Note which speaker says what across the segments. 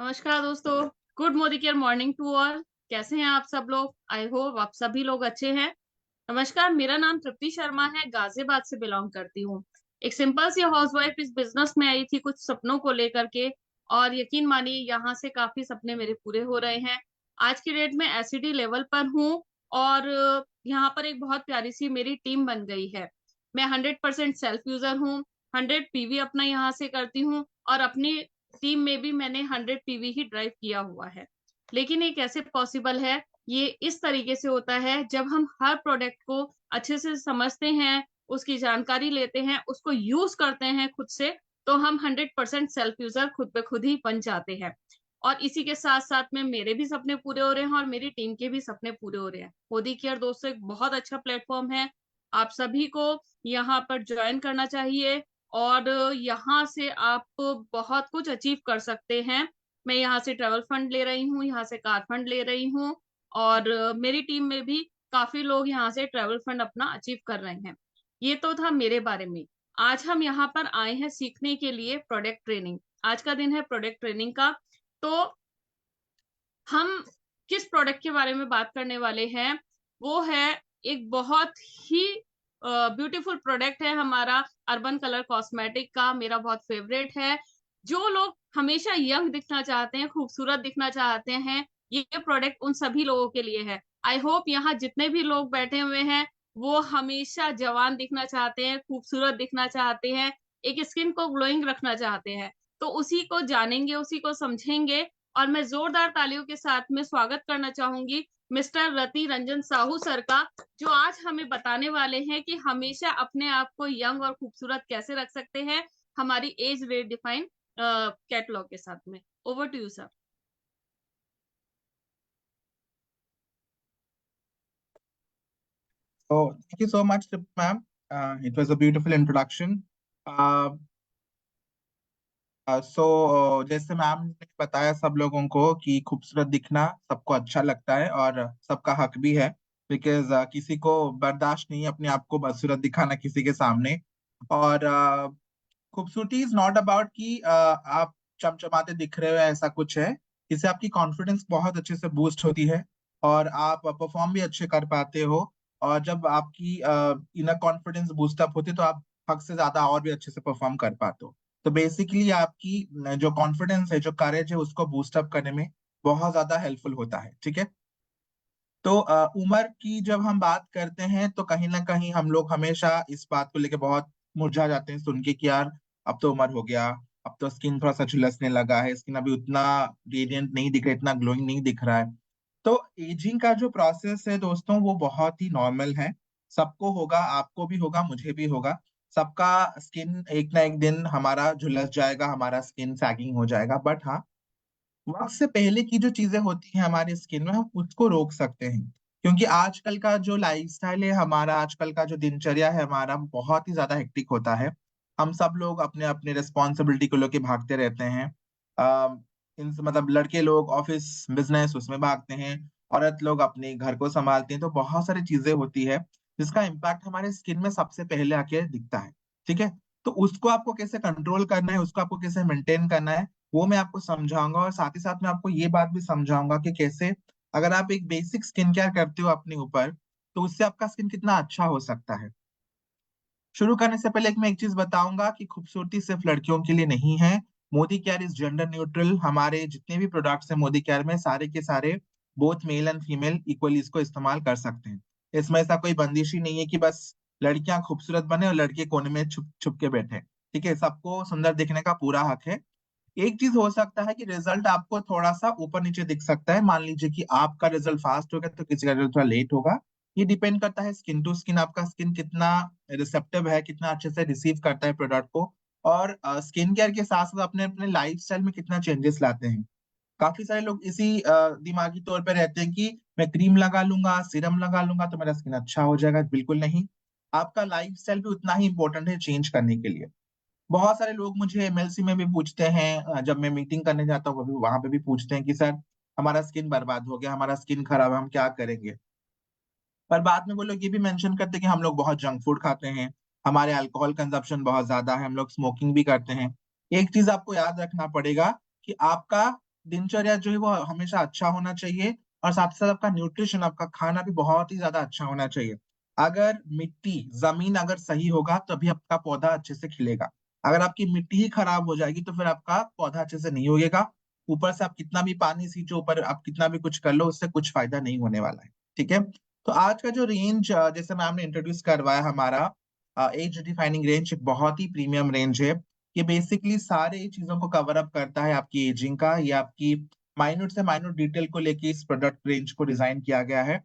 Speaker 1: नमस्कार दोस्तों। Good Modicare morning to all. कैसे हैं आप सब लोग? आई होप आप सभी लोग अच्छे हैं। नमस्कार, मेरा नाम तृप्ति शर्मा है, गाजियाबाद से बिलोंग करती हूँ। एक सिंपल सी हाउसवाइफ इस बिजनेस में आई थी कुछ सपनों को लेकर के, और यकीन मानिए यहाँ से काफी सपने मेरे पूरे हो रहे हैं। आज की डेट में एसईडी लेवल पर हूँ, और यहाँ पर एक बहुत प्यारी सी मेरी टीम बन गई है। मैं 100% सेल्फ यूजर हूँ। 100 पीवी अपना यहाँ से करती हूँ, और अपनी टीम में भी मैंने 100 पीवी ही ड्राइव किया हुआ है। लेकिन ये कैसे पॉसिबल है? ये इस तरीके से होता है जब हम हर प्रोडक्ट को अच्छे से समझते हैं, उसकी जानकारी लेते हैं, उसको यूज करते हैं खुद से, तो हम 100% सेल्फ यूजर खुद पे खुद ही बन जाते हैं। और इसी के साथ साथ में मेरे भी सपने पूरे हो रहे हैं और मेरी टीम के भी सपने पूरे हो रहे हैं। मोदी केयर दोस्तों एक बहुत अच्छा प्लेटफॉर्म है। आप सभी को यहाँ पर ज्वाइन करना चाहिए, और यहाँ से आप बहुत कुछ अचीव कर सकते हैं। मैं यहाँ से ट्रेवल फंड ले रही हूँ, यहाँ से कार फंड ले रही हूँ, और मेरी टीम में भी काफी लोग यहाँ से ट्रेवल फंड अपना अचीव कर रहे हैं। ये तो था मेरे बारे में। आज हम यहाँ पर आए हैं सीखने के लिए प्रोडक्ट ट्रेनिंग। आज का दिन है प्रोडक्ट ट्रेनिंग का। तो हम किस प्रोडक्ट के बारे में बात करने वाले हैं? वो है एक बहुत ही ब्यूटीफुल प्रोडक्ट है हमारा, अर्बन कलर कॉस्मेटिक का। मेरा बहुत फेवरेट है। जो लोग हमेशा यंग दिखना चाहते हैं, खूबसूरत दिखना चाहते हैं, ये प्रोडक्ट उन सभी लोगों के लिए है। आई होप यहाँ जितने भी लोग बैठे हुए हैं वो हमेशा जवान दिखना चाहते हैं, खूबसूरत दिखना चाहते हैं, एक स्किन को ग्लोइंग रखना चाहते हैं। तो उसी को जानेंगे, उसी को समझेंगे। और मैं जोरदार तालियों के साथ में स्वागत करना चाहूंगी मिस्टर रति रंजन साहू सर का, जो आज हमें बताने वाले हैं कि हमेशा अपने आप को यंग और खूबसूरत कैसे रख सकते हैं हमारी एज डिफाइन कैटलॉग के साथ में। Over to you sir.
Speaker 2: So thank you so much, ma'am. It was a beautiful introduction. जैसे मैम ने बताया सब लोगों को कि खूबसूरत दिखना सबको अच्छा लगता है और सबका हक भी है। बिकॉज किसी को बर्दाश्त नहीं है अपने आप को बदसूरत दिखाना किसी के सामने। और खूबसूरती इज नॉट अबाउट कि आप चमचमाते दिख रहे हो, ऐसा कुछ है। इससे आपकी कॉन्फिडेंस बहुत अच्छे से बूस्ट होती है और आप परफॉर्म भी अच्छे कर पाते हो। और जब आपकी इनर कॉन्फिडेंस बूस्ट अप होती है तो आप हक से ज्यादा और भी अच्छे से परफॉर्म कर पाते हो। तो बेसिकली आपकी जो कॉन्फिडेंस है, जो करेज है, उसको बूस्ट अप करने में बहुत ज्यादा हेल्पफुल होता है। ठीक है। तो उम्र की जब हम बात करते हैं तो कहीं ना कहीं हम लोग हमेशा इस बात को लेके बहुत मुरझा जाते हैं सुन के कि यार अब तो उम्र हो गया, अब तो स्किन थोड़ा सा झुलसने लगा है, स्किन अभी उतना रेडियंट नहीं दिख रहा, इतना ग्लोइंग नहीं दिख रहा है। तो एजिंग का जो प्रोसेस है दोस्तों वो बहुत ही नॉर्मल है। सबको होगा, आपको भी होगा, मुझे भी होगा। सबका स्किन एक ना एक दिन हमारा झुलस जाएगा, हमारा स्किन सैगिंग हो जाएगा। बट हाँ, वक्त से पहले की जो चीजें होती हैं हमारी स्किन में, हम उसको रोक सकते हैं। क्योंकि आजकल का जो लाइफस्टाइल है हमारा, आजकल का जो दिनचर्या है हमारा, बहुत ही ज्यादा हेक्टिक होता है। हम सब लोग अपने अपने रिस्पॉन्सिबिलिटी को लेके भागते रहते हैं। इन मतलब लड़के लोग ऑफिस बिजनेस उसमें भागते हैं, औरत लोग अपने घर को संभालते हैं। तो बहुत सारी चीजें होती है जिसका इम्पैक्ट हमारे स्किन में सबसे पहले आके दिखता है। ठीक है। तो उसको आपको कैसे कंट्रोल करना है, उसको आपको कैसे मेंटेन करना है, वो मैं आपको समझाऊंगा। और साथ ही साथ मैं आपको ये बात भी समझाऊंगा कि कैसे अगर आप एक बेसिक स्किन केयर करते हो अपने ऊपर तो उससे आपका स्किन कितना अच्छा हो सकता है। शुरू करने से पहले मैं एक चीज बताऊंगा कि खूबसूरती सिर्फ लड़कियों के लिए नहीं है। Modi care is gender neutral. हमारे जितने भी प्रोडक्ट्स हैं मोदी केयर में, सारे के सारे both male and female equally इसको इस्तेमाल कर सकते हैं। इसमें ऐसा कोई बंदिश ही नहीं है कि बस लड़कियां खूबसूरत बने और लड़के कोने में छुप छुप के बैठे। ठीक है, सबको सुंदर दिखने का पूरा हक है। एक चीज हो सकता है कि रिजल्ट आपको थोड़ा सा ऊपर नीचे दिख सकता है। मान लीजिए कि आपका रिजल्ट फास्ट होगा तो किसी का रिजल्ट थोड़ा लेट होगा। ये डिपेंड करता है स्किन टू स्किन, आपका स्किन कितना रिसेप्टिव है, कितना अच्छे से रिसीव करता है प्रोडक्ट को। और स्किन केयर के साथ साथ अपने अपने लाइफ स्टाइल में कितना चेंजेस लाते हैं। काफी सारे लोग इसी दिमागी तौर पे रहते हैं कि मैं क्रीम लगा लूंगा, सीरम लगा लूंगा तो मेरा स्किन अच्छा हो जाएगा। बिल्कुल नहीं। आपका लाइफ स्टाइल भी उतना ही इंपॉर्टेंट है चेंज करने के लिए। बहुत सारे लोग मुझे एमएलसी में भी पूछते हैं, जब मैं मीटिंग करने जाता हूँ वहां पे भी पूछते हैं कि सर हमारा स्किन बर्बाद हो गया, हमारा स्किन खराब है, हम क्या करेंगे। पर बाद में वो लोग ये भी मेंशन करते हैं कि हम लोग बहुत जंक फूड खाते हैं, हमारे अल्कोहल कंजप्शन बहुत ज्यादा है, हम लोग स्मोकिंग भी करते हैं। एक चीज आपको याद रखना पड़ेगा कि आपका दिनचर्या जो है वो हमेशा अच्छा होना चाहिए, और साथ ही साथ आपका न्यूट्रिशन, आपका खाना भी बहुत ही ज्यादा अच्छा होना चाहिए। अगर मिट्टी, जमीन अगर सही होगा तभी आपका पौधा अच्छे से खिलेगा। अगर आपकी मिट्टी ही खराब हो जाएगी तो फिर आपका पौधा अच्छे से नहीं उगेगा। ऊपर से आप कितना भी पानी सींचो, ऊपर आप कितना भी कुछ कर लो, उससे कुछ फायदा नहीं होने वाला है। ठीक है। तो आज का जो रेंज, जैसे मैम ने इंट्रोड्यूस करवाया, हमारा एज डिफाइनिंग रेंज एक बहुत ही प्रीमियम रेंज है। ये बेसिकली सारे चीजों को कवर अप करता है, आपकी एजिंग का, या आपकी माइन्यूट से माइन्यूट डिटेल को लेके इस प्रोडक्ट रेंज को डिजाइन किया गया है।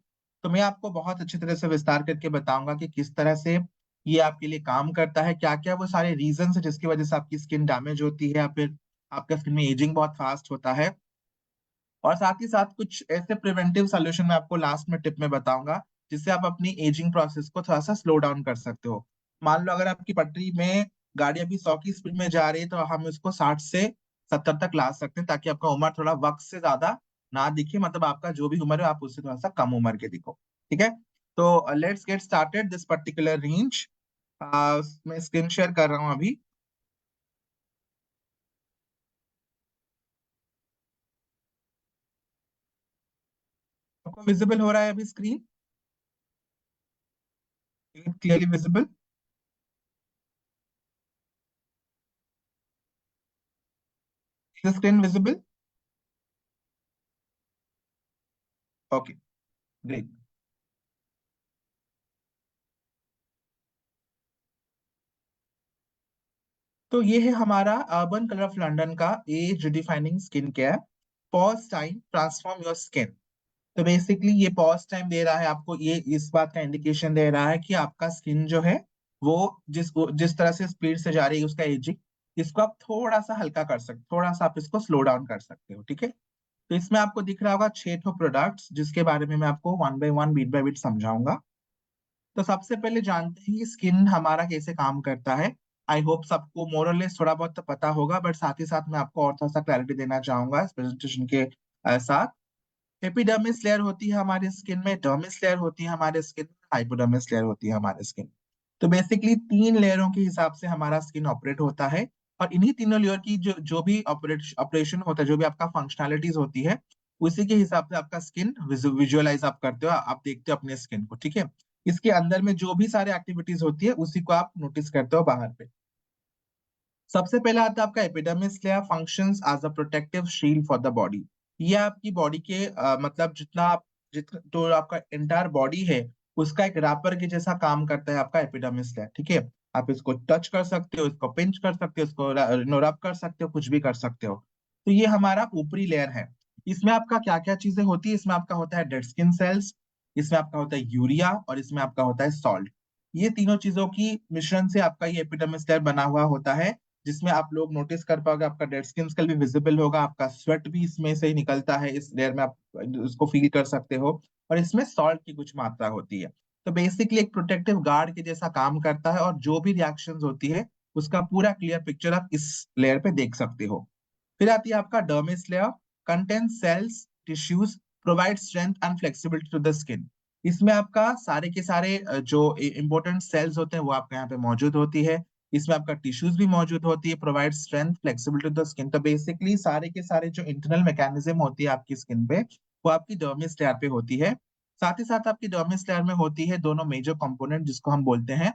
Speaker 2: तो मैं आपको बहुत अच्छी तरह से विस्तार करके बताऊंगा कि किस तरह से ये आपके लिए काम करता है, क्या क्या वो सारे रीजन है जिसकी वजह से आपकी स्किन डैमेज होती है या फिर आपका स्किन में एजिंग बहुत फास्ट होता है। और साथ ही साथ कुछ ऐसे प्रिवेंटिव सोल्यूशन मैं आपको लास्ट में टिप में बताऊंगा, जिससे आप अपनी एजिंग प्रोसेस को थोड़ा सा स्लो डाउन कर सकते हो। मान लो अगर आपकी पटरी में गाड़ी अभी 100 की स्पीड में जा रही है, तो हम इसको 60 से 70 तक ला सकते हैं, ताकि आपका उम्र थोड़ा वक्त से ज्यादा ना दिखे, मतलब आपका जो भी उम्र है आप उससे थोड़ा सा कम उम्र के दिखो। ठीक है। तो let's get started this particular range. मैं स्क्रीन शेयर कर रहा हूँ अभी। आपको विजिबल हो रहा है अभी screen? Clearly visible? Screen visible? Okay, great. तो ये है हमारा अर्बन कलर ऑफ लंदन का age defining skin care. Pause time transform your skin. तो बेसिकली ये पॉज टाइम दे रहा है आपको, ये इस बात का इंडिकेशन दे रहा है कि आपका स्किन जो है वो जिस तरह से स्पीड से जा रही है उसका एजिंग, इसको आप थोड़ा सा हल्का कर सकते, थोड़ा सा आप इसको स्लो डाउन कर सकते हो। ठीक है। तो इसमें आपको दिख रहा होगा 6 प्रोडक्ट्स, जिसके बारे में मैं आपको one by one, beat by beat समझाऊंगा। तो सबसे पहले जानते हैं कि स्किन हमारा कैसे काम करता है। आई होप सबको मोरलेस थोड़ा बहुत तो पता होगा, बट साथ ही साथ मैं आपको और थोड़ा सा क्लैरिटी देना चाहूंगा इस प्रेजेंटेशन के साथ। एपिडर्मिस लेयर होती है हमारे स्किन में, डर्मिस लेयर होती है हमारे स्किन में, हाइपोडर्मिस लेयर होती है हमारे स्किन। तो बेसिकली 3 लेयरों के हिसाब से हमारा स्किन ऑपरेट होता है। और इन्हीं तीनों लेयर की जो जो भी ऑपरेशन होता है, जो भी आपका फंक्शनैलिटीज होती है, उसी के हिसाब से आपका स्किन विजुअलाइज आप करते हो, आप देखते हो अपने स्किन को। ठीक है। इसके अंदर में जो भी सारे एक्टिविटीज होती है उसी को आप नोटिस करते हो बाहर पे। सबसे पहला आता है आपका epidermis layer, functions as a protective shield for the body. ये आपकी बॉडी के मतलब जितना आप तो आपका एंटायर बॉडी है उसका एक रैपर के जैसा काम करता है आपका एपिडर्मिस लेयर। ठीक है। आप इसको टच कर सकते हो, इसको पिंच कर सकते हो, इसको रब कर सकते हो, कुछ भी कर सकते हो। तो ये हमारा ऊपरी लेयर है। इसमें आपका क्या क्या चीजें होती है, इसमें आपका होता है डेड स्किन सेल्स, इसमें आपका होता है यूरिया, और इसमें आपका होता है सॉल्ट। ये तीनों चीजों की मिश्रण से आपका ये एपिडर्मिस लेयर बना हुआ होता है, जिसमें आप लोग नोटिस कर पाओगे आपका डेड स्किन स्केल भी विजिबल होगा, आपका स्वेट भी इसमें से ही निकलता है, इस लेयर में आप उसको फील कर सकते हो। और इसमें सॉल्ट की कुछ मात्रा होती है। तो बेसिकली एक प्रोटेक्टिव गार्ड के जैसा काम करता है, और जो भी रिएक्शंस होती है उसका पूरा क्लियर पिक्चर आप इस लेयर पे देख सकते हो। फिर आती है आपका dermis layer, contain cells, tissues, provide strength and flexibility to the skin. इसमें आपका सारे के सारे जो इंपॉर्टेंट सेल्स होते हैं वो आपके यहाँ पे मौजूद होती है। इसमें आपका टिश्यूज भी मौजूद होती है, provide strength flexibility to the skin. तो बेसिकली सारे के सारे जो इंटरनल मैकेनिज्म होती है आपकी स्किन पे, वो आपकी डर्मिस लेयर पे होती है। साथ ही साथ आपकी डर्मिस लेयर में होती है दोनों मेजर कंपोनेंट, जिसको हम बोलते हैं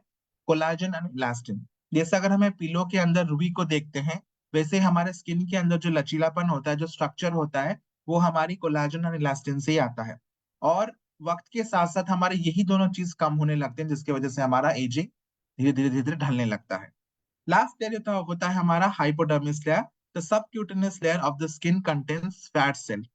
Speaker 2: कोलाजन एंड इलास्टिन। जैसे अगर हमें पिलो के अंदर रूबी को देखते हैं, वैसे हमारे स्किन के अंदर जो लचीलापन होता है, जो स्ट्रक्चर होता है, वो हमारी कोलाजन और इलास्टिन से ही आता है। और वक्त के साथ साथ हमारे यही दोनों चीज कम होने लगते हैं, जिसकी वजह से हमारा एजिंग धीरे धीरे धीरे धीरे ढलने लगता है। लास्ट लेयर होता है हमारा hypodermis layer. The subcutaneous layer of the skin contains fat cell.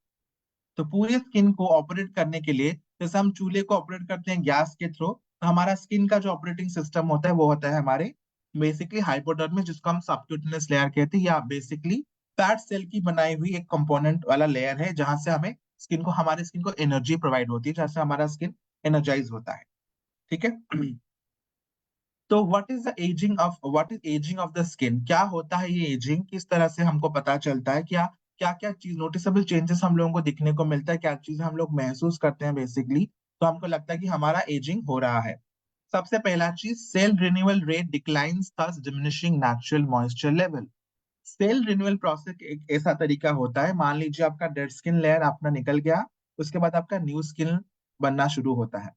Speaker 2: तो पूरी स्किन को ऑपरेट करने के लिए, जैसे हम चूल्हे को ऑपरेट करते हैं गैस के थ्रू, तो हमारा स्किन का जो ऑपरेटिंग सिस्टम होता है वो होता है हमारे बेसिकली हाइपोडर्मिस, जिसको हम सबक्यूटेनियस लेयर कहते हैं, या बेसिकली फैट सेल की बनाई हुई एक कंपोनेंट वाला लेयर है, जहां से हमें स्किन को, हमारे स्किन को एनर्जी प्रोवाइड होती है, जहां से हमारा स्किन एनर्जाइज होता है। ठीक है। तो what is ageing of the skin, क्या होता है ये एजिंग, किस तरह से हमको पता चलता है, क्या क्या क्या चीज नोटिसेबल चेंजेस हम लोगों को दिखने को मिलता है, क्या चीज हम लोग महसूस करते हैं बेसिकली, तो हमको लगता है कि हमारा एजिंग हो रहा है। सबसे पहला चीज, cell renewal rate declines thus diminishing natural moisture level. Cell renewal process एक ऐसा तरीका होता है, मान लीजिए आपका डेड स्किन लेयर अपना निकल गया, उसके बाद आपका न्यू स्किन बनना शुरू होता है।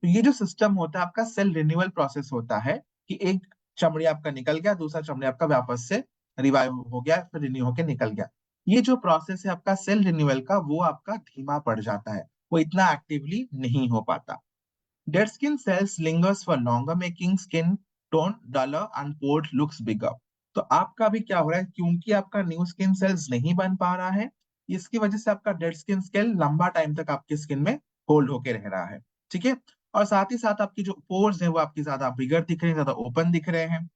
Speaker 2: तो ये जो सिस्टम होता है आपका सेल रिन्यूअल प्रोसेस होता है, कि एक चमड़ी आपका निकल गया, दूसरा चमड़ी आपका वापस से रिवाइव हो गया, फिर रिन्यू होके निकल गया। ये जो प्रोसेस है आपका सेल रिन्यूअल का, वो आपका धीमा पड़ जाता है, वो इतना एक्टिवली नहीं हो पाता। Dead skin cells lingers for longer, making skin tone duller and pores looks bigger. तो आपका भी क्या हो रहा है, क्योंकि आपका न्यू स्किन सेल्स नहीं बन पा रहा है, इसकी वजह से आपका डेड स्किन सेल लंबा टाइम तक आपकी स्किन में होल्ड होके रह रहा है। ठीक है। और साथ ही साथ आपकी जो पोर्स है वो आपकी ज्यादा बिगर दिख रहे हैं, ज्यादा ओपन दिख रहे हैं।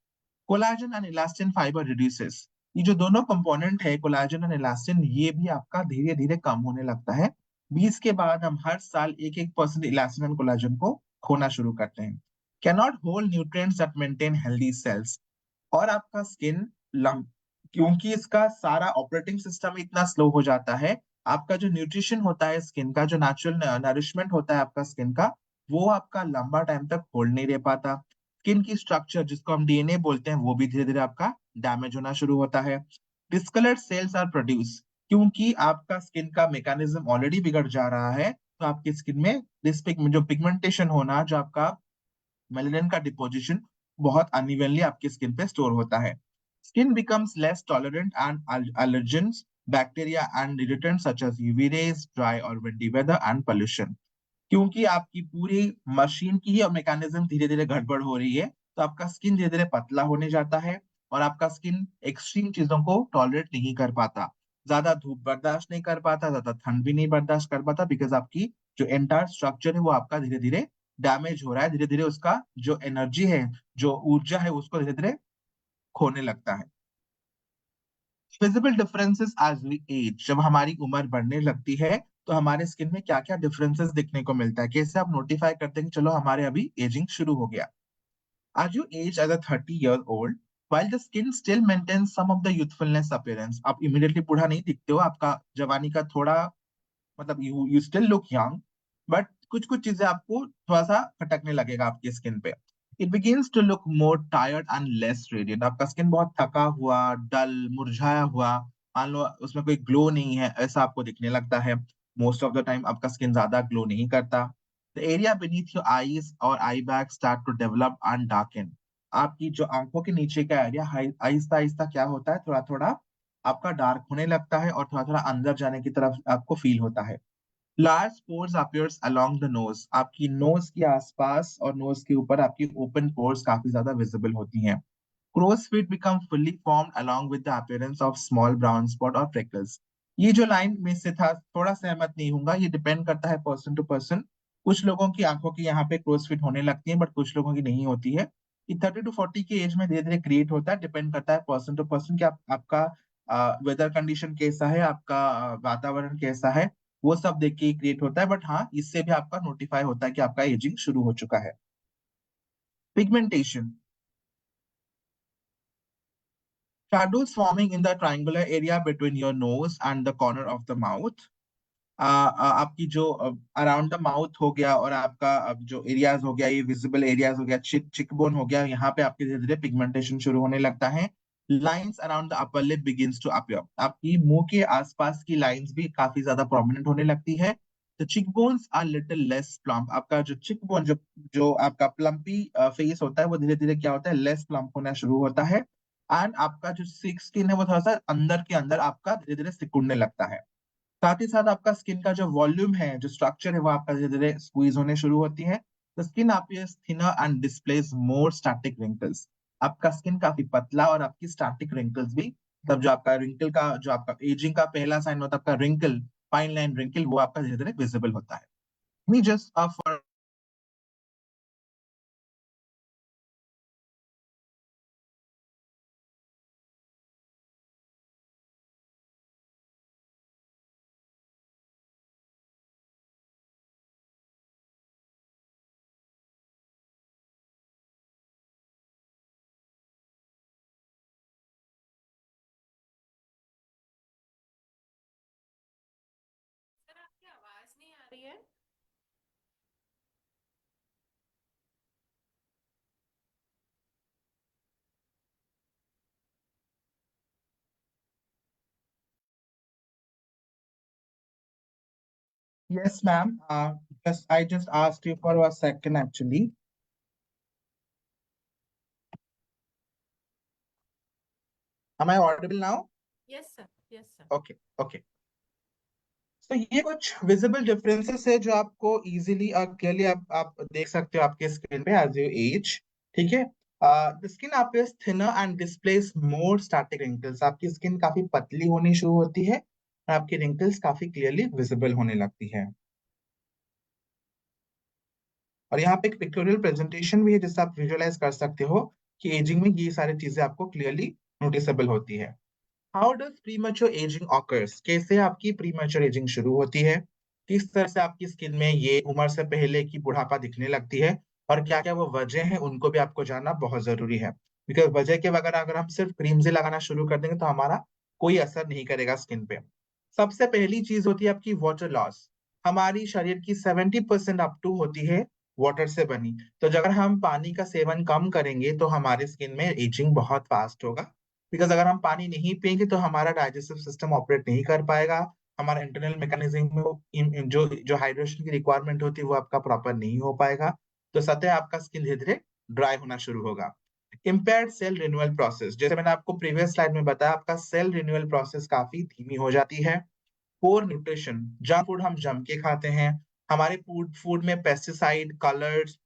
Speaker 2: Collagen and elastin fibre reduces, ये जो दोनों कंपोनेंट है कोलाजन एंड इलास्टिन, ये भी आपका धीरे धीरे कम होने लगता है। 20 के बाद हम हर साल 1-1% इलास्टिन एंड कोलाजन को खोना शुरू करते हैं। Cannot hold nutrients that maintain healthy cells. और आपका स्किन लंग क्योंकि इसका सारा ऑपरेटिंग सिस्टम इतना स्लो हो जाता है, आपका जो न्यूट्रिशन होता है स्किन का, जो नेचुरल नरिशमेंट होता है आपका स्किन का, वो आपका लंबा टाइम तक होल्ड नहीं रह पाता। स्किन की स्ट्रक्चर जिसको हम डीएनए बोलते हैं, वो भी धीरे धीरे आपका डैमेज होना शुरू होता है। डिस्कलर्ड सेल्स आर प्रोड्यूस, क्योंकि आपका स्किन का मैकेनिज्म ऑलरेडी बिगड़ जा रहा है, तो आपकी स्किन में जो पिगमेंटेशन होना, जो आपका मेलेनिन का डिपोजिशन बहुत अनइवनली आपकी स्किन पे स्टोर होता है। Skin becomes less tolerant and allergens, bacteria and irritants such as UV rays, dry or windy weather and pollution. क्योंकि आपकी पूरी मशीन की ही मैकेनिज्म धीरे धीरे गड़बड़ हो रही है, तो आपका स्किन धीरे धीरे पतला होने जाता है, और आपका स्किन एक्सट्रीम चीजों को टॉलरेट नहीं कर पाता, ज्यादा धूप बर्दाश्त नहीं कर पाता, ज्यादा ठंड भी नहीं बर्दाश्त कर पाता, बिकॉज आपकी जो एंटायर स्ट्रक्चर है वो आपका धीरे धीरे डैमेज हो रहा है, धीरे धीरे उसका जो एनर्जी है, जो ऊर्जा है, उसको धीरे धीरे खोने लगता है। Visible differences as we age, जब हमारी उम्र बढ़ने लगती है, तो हमारे स्किन में क्या क्या डिफरेंसेस दिखने को मिलता है, कैसे आप नोटिफाई करते हैं कि चलो हमारे अभी एजिंग शुरू हो गया। As you age as a 30-year old, while the skin still maintains some of the youthfulness appearance, आप immediately बूढ़ा नहीं दिखते हो, आपका जवानी का थोड़ा मतलब you still look young, but कुछ कुछ चीजें आपको थोड़ा सा खटकने लगेगा आपकी स्किन पे। It begins to look more tired and less radiant, आपका स्किन बहुत थका हुआ, डल, मुरझाया हुआ, मान लो उसमें कोई ग्लो नहीं है, ऐसा आपको दिखने लगता है। मोस्ट ऑफ द टाइम आपका स्किन ज्यादा ग्लो नहीं करता। The area beneath your eyes और eye bag start to develop and darken, आपकी जो आंखों के नीचे का एरिया आहिस्ता आहिस्ता क्या होता है, थोड़ा थोड़ा आपका डार्क होने लगता है, और थोड़ा थोड़ा अंदर जाने की तरफ आपको फील होता है। Large pores appears along the nose, आपकी नोज के आसपास और नोज के ऊपर आपकी ओपन पोर्स काफी ज्यादा विजिबल होती हैं। Crow's feet become fully formed along with the appearance of small brown spot or freckles. ये जो लाइन में से था, थोड़ा सहमत नहीं हूंगा, ये डिपेंड करता है पर्सन टू पर्सन। कुछ लोगों की आंखों की यहाँ पे क्रोज फिट होने लगती है, बट कुछ लोगों की नहीं होती है। ये 30 to 40 की एज में धीरे धीरे क्रिएट होता है, डिपेंड करता है पर्सन टू पर्सन कि आपका वेदर कंडीशन कैसा है, आपका वातावरण कैसा है, वो सब देख के क्रिएट होता है। बट हाँ, इससे भी आपका नोटिफाई होता है कि आपका एजिंग शुरू हो चुका है। Pigmentation, shadows forming in the triangular area between your nose and the corner of the mouth. आपकी जो अराउंड द माउथ हो गया, और आपका जो एरियाज हो गया, ये विजिबल एरियाज हो गया, चिक बोन हो गया, यहाँ पे आपके धीरे धीरे पिगमेंटेशन शुरू होने लगता है। Lines around the upper lip begins to appear, आपकी मुंह के आसपास की लाइंस भी काफी ज्यादा प्रोमिनेंट होने लगती है। The cheek bones are little less plump, आपका जो चिक बोन, जो जो आपका प्लम्पी फेस होता है, वो धीरे धीरे क्या होता है, लेस प्लम्प होना शुरू होता है। एंड आपका जो स्किन है वो थोड़ा सा अंदर के अंदर आपका धीरे धीरे सिकुड़ने लगता है। साथ ही साथ आपका स्किन का जो वॉल्यूम है, जो स्ट्रक्चर है, वो आपका धीरे धीरे स्क्वीज होने शुरू होती है। The skin appears thinner and displace more static wrinkles, आपका स्किन काफी पतला और आपकी स्टैटिक रिंकल्स भी, तब जो आपका रिंकल का, जो आपका एजिंग का पहला साइन होता है आपका रिंकल, फाइन लाइन रिंकल, वो आपका धीरे धीरे विजिबल होता है। मी जस्ट फॉर
Speaker 1: सर आपकी आवाज नहीं आ रही है।
Speaker 2: Yes, ma'am. I just asked you for a second actually. Am I audible now?
Speaker 3: Yes, sir. Yes, sir.
Speaker 2: Okay, okay. तो ये कुछ विजिबल डिफरेंसेस है जो आपको इजीली और क्लियरली आप देख सकते हो आपके स्क्रीन पे एज यू एज। ठीक है। The skin appears thinner and displays more static wrinkles। आपकी स्किन काफी पतली होनी शुरू होती है और आपकी रिंकल्स काफी क्लियरली विजिबल होने लगती है। और यहाँ पे एक पिक्टोरियल प्रेजेंटेशन भी है जिससे आप विजुअलाइज कर सकते हो कि एजिंग में ये सारी चीजें आपको क्लियरली नोटिसेबल होती है। How does premature ageing occurs? कैसे आपकी प्रीमैच्योर एजिंग शुरू होती है? किस तरह से आपकी स्किन में ये उम्र से पहले की बुढ़ापा दिखने लगती है? और क्या क्या वो वजह है उनको भी आपको जानना बहुत जरूरी है। बिकॉज वजह के बगैर अगर हम सिर्फ क्रीम से लगाना शुरू कर देंगे तो हमारा कोई असर नहीं करेगा स्किन पे। सबसे पहली चीज होती है आपकी वाटर लॉस। हमारी शरीर की 70% अप टू होती है वाटर से बनी। तो अगर हम पानी का सेवन कम करेंगे तो हमारे स्किन में एजिंग बहुत फास्ट होगा। बिकॉज अगर हम पानी नहीं पियेंगे तो हमारा डाइजेस्टिव सिस्टम ऑपरेट नहीं कर पाएगा। हमारा इंटरनल मैकेनिज्म में जो जो हाइड्रेशन की रिक्वायरमेंट होती है वो आपका प्रॉपर नहीं हो पाएगा। तो सतह आपका स्किन धीरे धीरे ड्राई होना शुरू होगा। इम्पेयर्ड सेल रिन्यूअल प्रोसेस, जैसे मैंने आपको प्रीवियस स्लाइड में बताया, आपका सेल रिन्यूअल प्रोसेस काफी धीमी हो जाती है। पोर न्यूट्रिशन, जंक फूड हम जम के खाते हैं। हमारे फूड फूड में पेस्टिसाइड, कलर्स,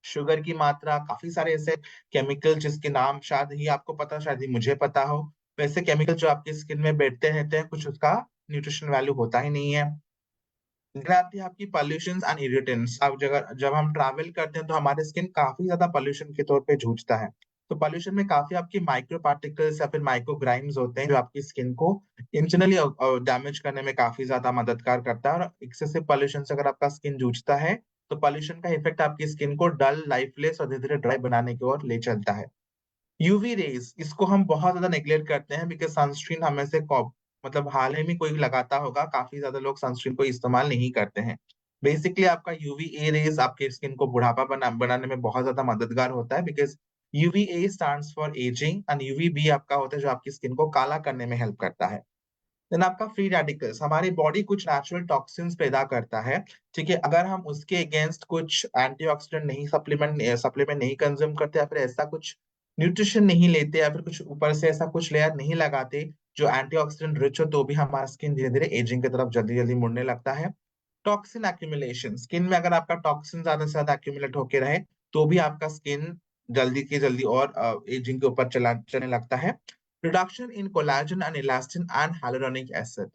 Speaker 2: शुगर की मात्रा, काफी सारे ऐसे केमिकल जिसके नाम शायद ही आपको पता, शायद ही मुझे पता हो। वैसे केमिकल जो आपकी स्किन में बैठते रहते हैं, कुछ उसका न्यूट्रिशन वैल्यू होता ही नहीं है। फिर आती है आपकी पॉल्यूशन एंड इरिटेंट्स। अब जब हम ट्रैवल करते हैं तो हमारे स्किन काफी ज्यादा पॉल्यूशन के तौर पे जूझता है। तो पॉल्यूशन में काफी आपकी माइक्रो पार्टिकल्स या फिर माइक्रो ग्राइम्स होते हैं जो आपकी स्किन को इंटरनली डैमेज करने में काफी ज्यादा मददगार करता है। और एक्सेसिव पॉल्यूशन से अगर आपका स्किन जूझता है तो पॉल्यूशन का इफेक्ट आपकी स्किन को डल, लाइफलेस और धीरे धीरे ड्राई बनाने की ओर ले चलता है। यूवी रेज, इसको हम बहुत ज्यादा नेग्लेक्ट करते हैं बिकॉज सनस्क्रीन हमें से मतलब हाल ही में कोई लगाता होगा, काफी ज्यादा लोग सनस्क्रीन को इस्तेमाल नहीं करते हैं। बेसिकली आपका यूवी ए रेज आपके स्किन को बुढ़ापा बनाने में बहुत ज्यादा मददगार होता है। Because UV A stands for ageing and UV B आपका होता है जो आपकी स्किन को काला करने में हेल्प करता है। देन आपका फ्री रेडिकल्स, हमारी बॉडी कुछ नेचुरल टॉक्सिन्स पैदा करता है। ठीक है, अगर हम उसके अगेंस्ट कुछ एंटीऑक्सीडेंट नहीं, सप्लीमेंट नहीं कंज्यूम करते या फिर ऐसा कुछ न्यूट्रिशन नहीं लेते या फिर कुछ ऊपर से ऐसा कुछ लेयर नहीं लगाते जो एंटीऑक्सीडेंट रिच हो, तो भी हमारा स्किन धीरे धीरे एजिंग की तरफ जल्दी जल्दी मुड़ने लगता है। टॉक्सिन एक्यूमुलेशन, स्किन में अगर आपका टॉक्सिन ज्यादा से ज्यादा एक्यूमुलेट होके रहे तो भी आपका स्किन जल्दी की जल्दी और एजिंग के ऊपर चलने लगता है। Reduction in collagen and elastin and hyaluronic acid,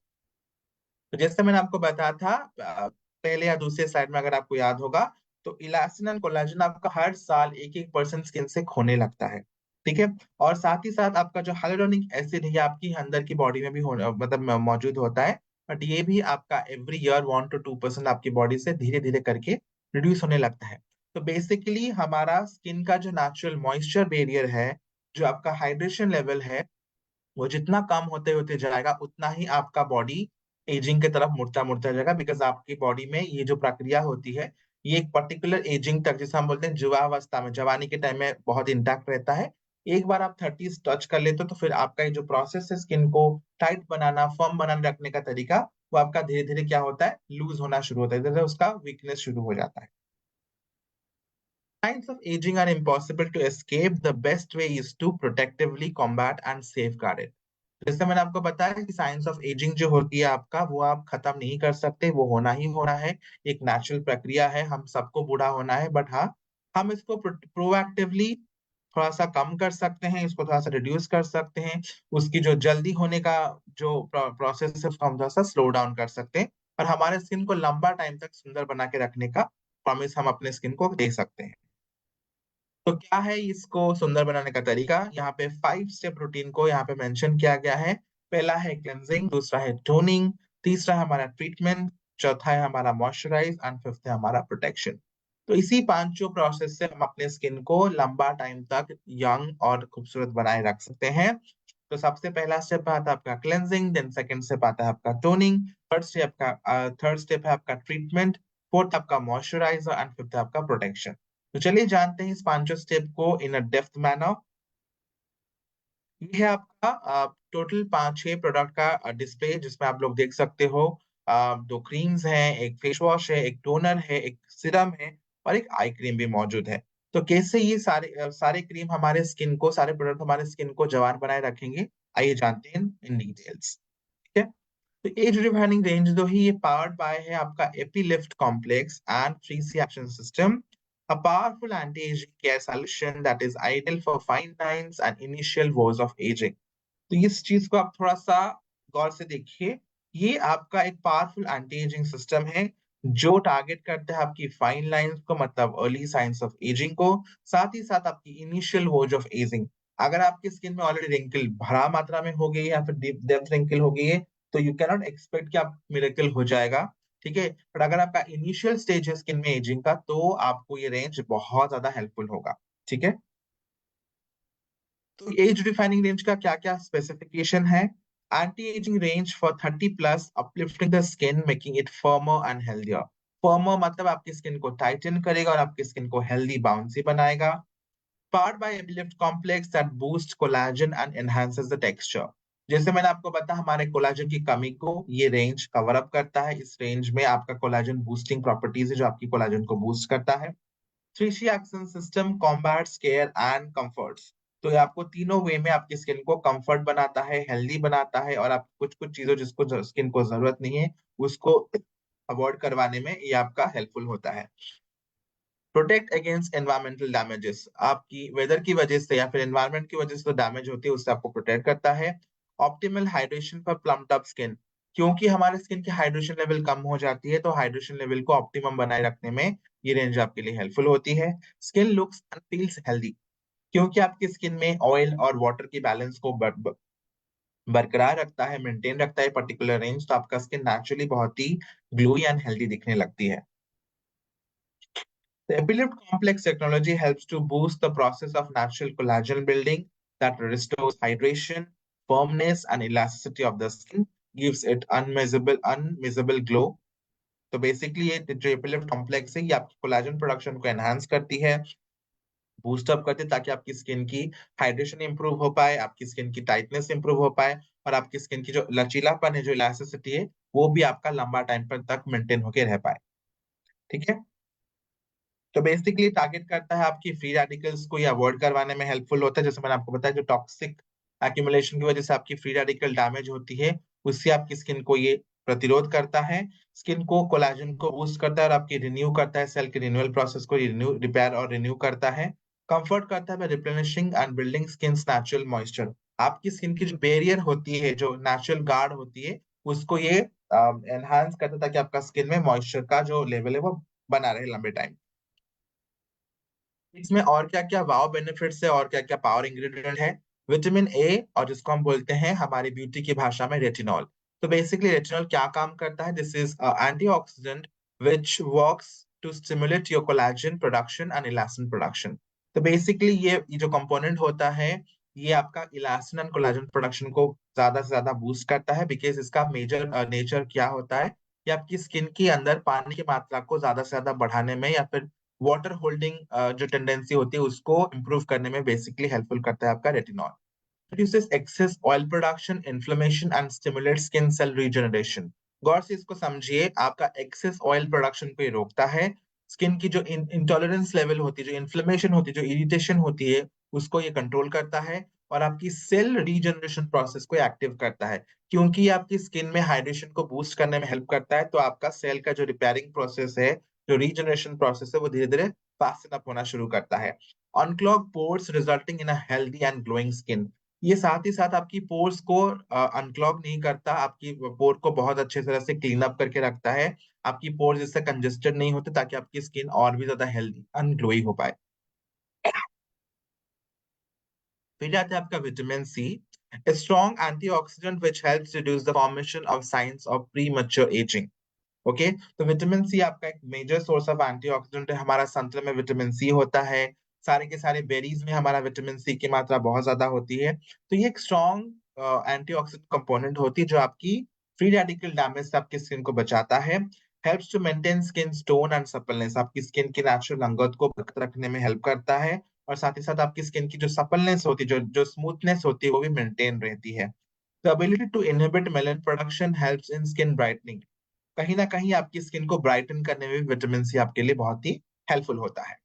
Speaker 2: तो जैसे मैंने आपको बताया था पहले या दूसरे स्लाइड में, अगर आपको याद होगा, तो इलास्टिन एंड कोलेजन आपका हर साल 1-1% स्किन से खोने लगता है। ठीक है। और साथ ही साथ आपका जो हाइलुरोनिक एसिड है ये आपकी अंदर की बॉडी में भी मतलब मौजूद होता है। बट ये भी आपका एवरी ईयर 1 to 2% आपकी बॉडी से धीरे धीरे करके रिड्यूस होने लगता है। तो बेसिकली हमारा स्किन का जो नेचुरल मॉइस्चर बैरियर है, जो आपका हाइड्रेशन लेवल है, वो जितना कम होते होते जाएगा उतना ही आपका बॉडी एजिंग की तरफ मुड़ता मुड़ता जाएगा। बिकॉज आपकी बॉडी में ये जो प्रक्रिया होती है ये एक पर्टिकुलर एजिंग तक, जिसे हम बोलते हैं युवावस्था में, जवानी के टाइम में बहुत इंटैक्ट रहता है। एक बार आप 30 टच कर लेते हो तो फिर आपका ये जो प्रोसेस है स्किन को टाइट बनाना, फर्म बनाने रखने का तरीका, वो आपका धीरे धीरे क्या होता है, लूज होना शुरू होता है, धीरे उसका वीकनेस शुरू हो जाता है। Signs of aging are impossible to escape. The best way is to protectively combat and safeguard it. जैसे मैंने आपको बताया कि साइंस ऑफ एजिंग जो होती है आपका, वो आप खत्म नहीं कर सकते, वो होना ही होना है। एक नेचुरल प्रक्रिया है, हम सबको बूढ़ा होना है। बट हाँ, हम इसको प्रोएक्टिवली थोड़ा सा कम कर सकते हैं, इसको थोड़ा सा रिड्यूस कर सकते हैं। उसकी जो जल्दी होने का जो प्रोसेस है उसको हम थोड़ा सा स्लो डाउन कर सकते हैं। और हमारे स्किन को लंबा टाइम तक सुंदर बना के रखने का प्रॉमिस हम अपने स्किन को दे सकते हैं। तो क्या है इसको सुंदर बनाने का तरीका? यहाँ पे 5 स्टेप रूटीन को यहाँ पे मेंशन किया गया है। पहला है क्लेंजिंग, दूसरा है टोनिंग, तीसरा है हमारा ट्रीटमेंट, चौथा है हमारा मॉइस्चराइज एंड फिफ्थ है हमारा प्रोटेक्शन। तो इसी पांचों प्रोसेस से हम अपने स्किन को लंबा टाइम तक यंग और खूबसूरत बनाए रख सकते हैं। तो सबसे पहला स्टेप आता है आपका क्लेंजिंग, देन सेकंड स्टेप आता है आपका टोनिंग, थर्ड स्टेप है आपका ट्रीटमेंट, फोर्थ आपका मॉइस्चराइजर एंड फिफ्थ आपका प्रोटेक्शन। तो चलिए जानते हैं इस पांचों स्टेप को इन अ डेप्थ मैनर। ये है आपका टोटल 5-6 प्रोडक्ट का डिस्प्ले जिसमें आप लोग देख सकते हो दो क्रीम्स हैं, एक फेस वॉश है, एक टोनर है, एक सीरम है और एक आई क्रीम भी मौजूद है। तो कैसे ये सारे क्रीम हमारे स्किन को, सारे प्रोडक्ट हमारे स्किन को जवान बनाए रखेंगे, आइए जानते हैं इन डिटेल्स। ठीक है। तो एज डिफाइनिंग रेंज दो ही, ये पावर्ड बाय है आपका Epilift complex and 3C action system, a powerful anti-aging care solution that is ideal for fine lines and initial woes of aging। तो इस चीज को आप थोड़ा सा गौर से देखिए। ये आपका एक पावरफुल एंटी एजिंग सिस्टम है जो टारगेट करता है आपकी फाइन लाइंस को, मतलब अर्ली साइंस ऑफ एजिंग को, साथ ही साथ आपकी इनिशियल वोज ऑफ एजिंग। अगर आपकी स्किन में ऑलरेडी रिंकल भरा मात्रा में हो गई है या फिर डीप डेप्थ रिंकल हो गई है, तो यू कैन नॉट एक्सपेक्ट कि आप मिरेकल हो जाएगा। ठीक है। पर अगर आपका इनिशियल स्टेज है स्किन में एजिंग का, तो आपको ये रेंज बहुत ज्यादा हेल्पफुल होगा। ठीक है। तो एज डिफाइनिंग रेंज का क्या क्या स्पेसिफिकेशन है? Anti ageing range for 30+, uplifting the skin, making it firmer and healthier. Firmer मतलब आपकी स्किन को टाइटन करेगा और आपकी स्किन को हेल्दी बाउंसी बनाएगा। Powered by Epilift complex that boost collagen and enhances the texture. जैसे मैंने आपको बताया, हमारे कोलाजन की कमी को ये रेंज कवर अप करता है। इस रेंज में आपका कोलाजन बूस्टिंग प्रॉपर्टीज है जो आपकी कोलाजन को बूस्ट करता है। 3C action system combats care and comforts. तो ये आपको तीनों वे में आपकी स्किन को कंफर्ट बनाता है, हेल्दी बनाता है, और आप कुछ कुछ चीजों जिसको स्किन को जरूरत नहीं है उसको अवॉइड करवाने में ये आपका हेल्पफुल होता है। Protect against environmental damages. आपकी वेदर की वजह से या फिर एनवायरमेंट की वजह से जो डैमेज होती है उससे आपको प्रोटेक्ट करता है। Optimal hydration for plumped up skin. क्योंकि हमारे स्किन की हाइड्रेशन लेवल कम हो जाती है, तो हाइड्रेशन लेवल को ऑप्टिमम बनाए रखने में ये रेंज आपके लिए हेल्पफुल होती है। Skin looks and feels healthy. क्योंकि आपकी स्किन में ऑयल और वाटर की बैलेंस को बरकरार रखता है, मेंटेन रखता है पर्टिकुलर रेंज, तो आपका स्किन नेचुरली बहुत ही ग्लोई एंड हेल्दी दिखने लगती है। The Epilift Complex technology helps to boost the process of natural collagen building that restores hydration, firmness, and elasticity of the skin, gives it unmissable glow। तो basically ये जो एपिलिफ्ट complex है, ये आपकी collagen production को एनहांस करती है, boost up करती है, ताकि आपकी स्किन की हाइड्रेशन इंप्रूव हो पाए, आपकी स्किन की टाइटनेस इंप्रूव हो पाए, और आपकी स्किन की जो लचीलापन है, जो इलास्टिसिटी है, वो भी आपका लंबा टाइम पर तक मेंटेन होकर रह पाए। ठीक है। तो बेसिकली टारगेट करता है आपकी फ्री रेडिकल्स को, ये अवॉइड करवाने में हेल्पफुल होता है। जैसे मैंने आपको बताया, जो टॉक्सिक एक्यूमुलेशन की वजह से आपकी फ्री रेडिकल डैमेज होती है, उससे आपकी स्किन को ये प्रतिरोध करता है। स्किन को, कोलेजन को बूस्ट करता है और आपकी रिन्यू करता है, सेल के रिन्यूअल प्रोसेस को रिन्यू, रिपेयर और रिन्यू करता है। कंफर्ट करता है by replenishing and building skin natural moisture. आपकी स्किन की जो बैरियर होती है, जो नेचुरल गार्ड होती है, उसको ये एनहांस करता है, ताकि आपका स्किन में मॉइस्चर का जो लेवल है वो बना रहे लंबे टाइम। इसमें और क्या क्या वाव बेनिफिट्स है और क्या क्या पावर इंग्रेडिएंट है? विटामिन ए, और जिसको हम बोलते हैं हमारी ब्यूटी की भाषा में रेटिनॉल। तो बेसिकली रेटिनॉल क्या काम करता है? This is antioxidant which works to stimulate your collagen production and elastin production. तो बेसिकली ये जो कंपोनेंट होता है, ये आपका इलास्टिन एंड कोलेजन प्रोडक्शन को ज्यादा से ज्यादा बूस्ट करता है, बिकॉज इसका मेजर नेचर क्या होता है? कि आपकी स्किन के अंदर पानी की मात्रा को ज्यादा से ज्यादा बढ़ाने में, या फिर वाटर होल्डिंग जो टेंडेंसी होती है उसको इंप्रूव करने में बेसिकली हेल्पफुल करता है आपका retinol. Reduces excess oil production, inflammation and stimulates skin cell regeneration। गौर से इसको समझिए, आपका एक्सेस ऑयल प्रोडक्शन को ये रोकता है। स्किन की जो इंटॉलरेंस लेवल होती है, जो इन्फ्लेमेशन होती है, जो इरिटेशन होती है, उसको ये कंट्रोल करता है, और आपकी सेल रीजनरेशन प्रोसेस को एक्टिव करता है। क्योंकि ये आपकी स्किन में हाइड्रेशन को बूस्ट करने में हेल्प करता है, तो आपका सेल का जो रिपेयरिंग प्रोसेस है, जो रीजनरेशन प्रोसेस है, वो धीरे धीरे फास्टन अप होना शुरू करता है। Unclog pores resulting in a healthy and glowing skin. ये साथ ही साथ आपकी पोर्स को अनक्लॉग नहीं करता, आपकी पोर को बहुत अच्छे तरह से क्लीन अप करके रखता है। आपकी पोर्स इससे कंजेस्टेड नहीं होते, ताकि आपकी स्किन और भी ज्यादा हेल्दी एंड ग्लोई हो पाए। फिर आता है आपका vitamin C, strong antioxidant which helps reduce the formation of signs of premature ageing. Okay. तो विटामिन सी आपका एक मेजर सोर्स ऑफ एंटीऑक्सीडेंट है। हमारा संतरे में विटामिन सी होता है, सारे के सारे बेरीज में हमारा विटामिन सी की मात्रा बहुत ज्यादा होती है। तो ये एक स्ट्रॉन्ग एंटीऑक्सीडेंट कंपोनेंट होती है, जो आपकी फ्री रेडिकल डैमेज से आपकी स्किन को बचाता है। Helps to maintain skin tone and suppleness. आपकी स्किन की नेचुरल रंगत को बरकरार रखने में हेल्प करता है, और साथ ही साथ आपकी स्किन की जो सप्पलनेस होती है, जो जो स्मूथनेस होती है, वो भी मेंटेन रहती है। The ability to inhibit melanin production helps in skin brightening. कहीं ना कहीं आपकी स्किन को ब्राइटन करने में भी विटामिन सी आपके लिए बहुत ही हेल्पफुल होता है।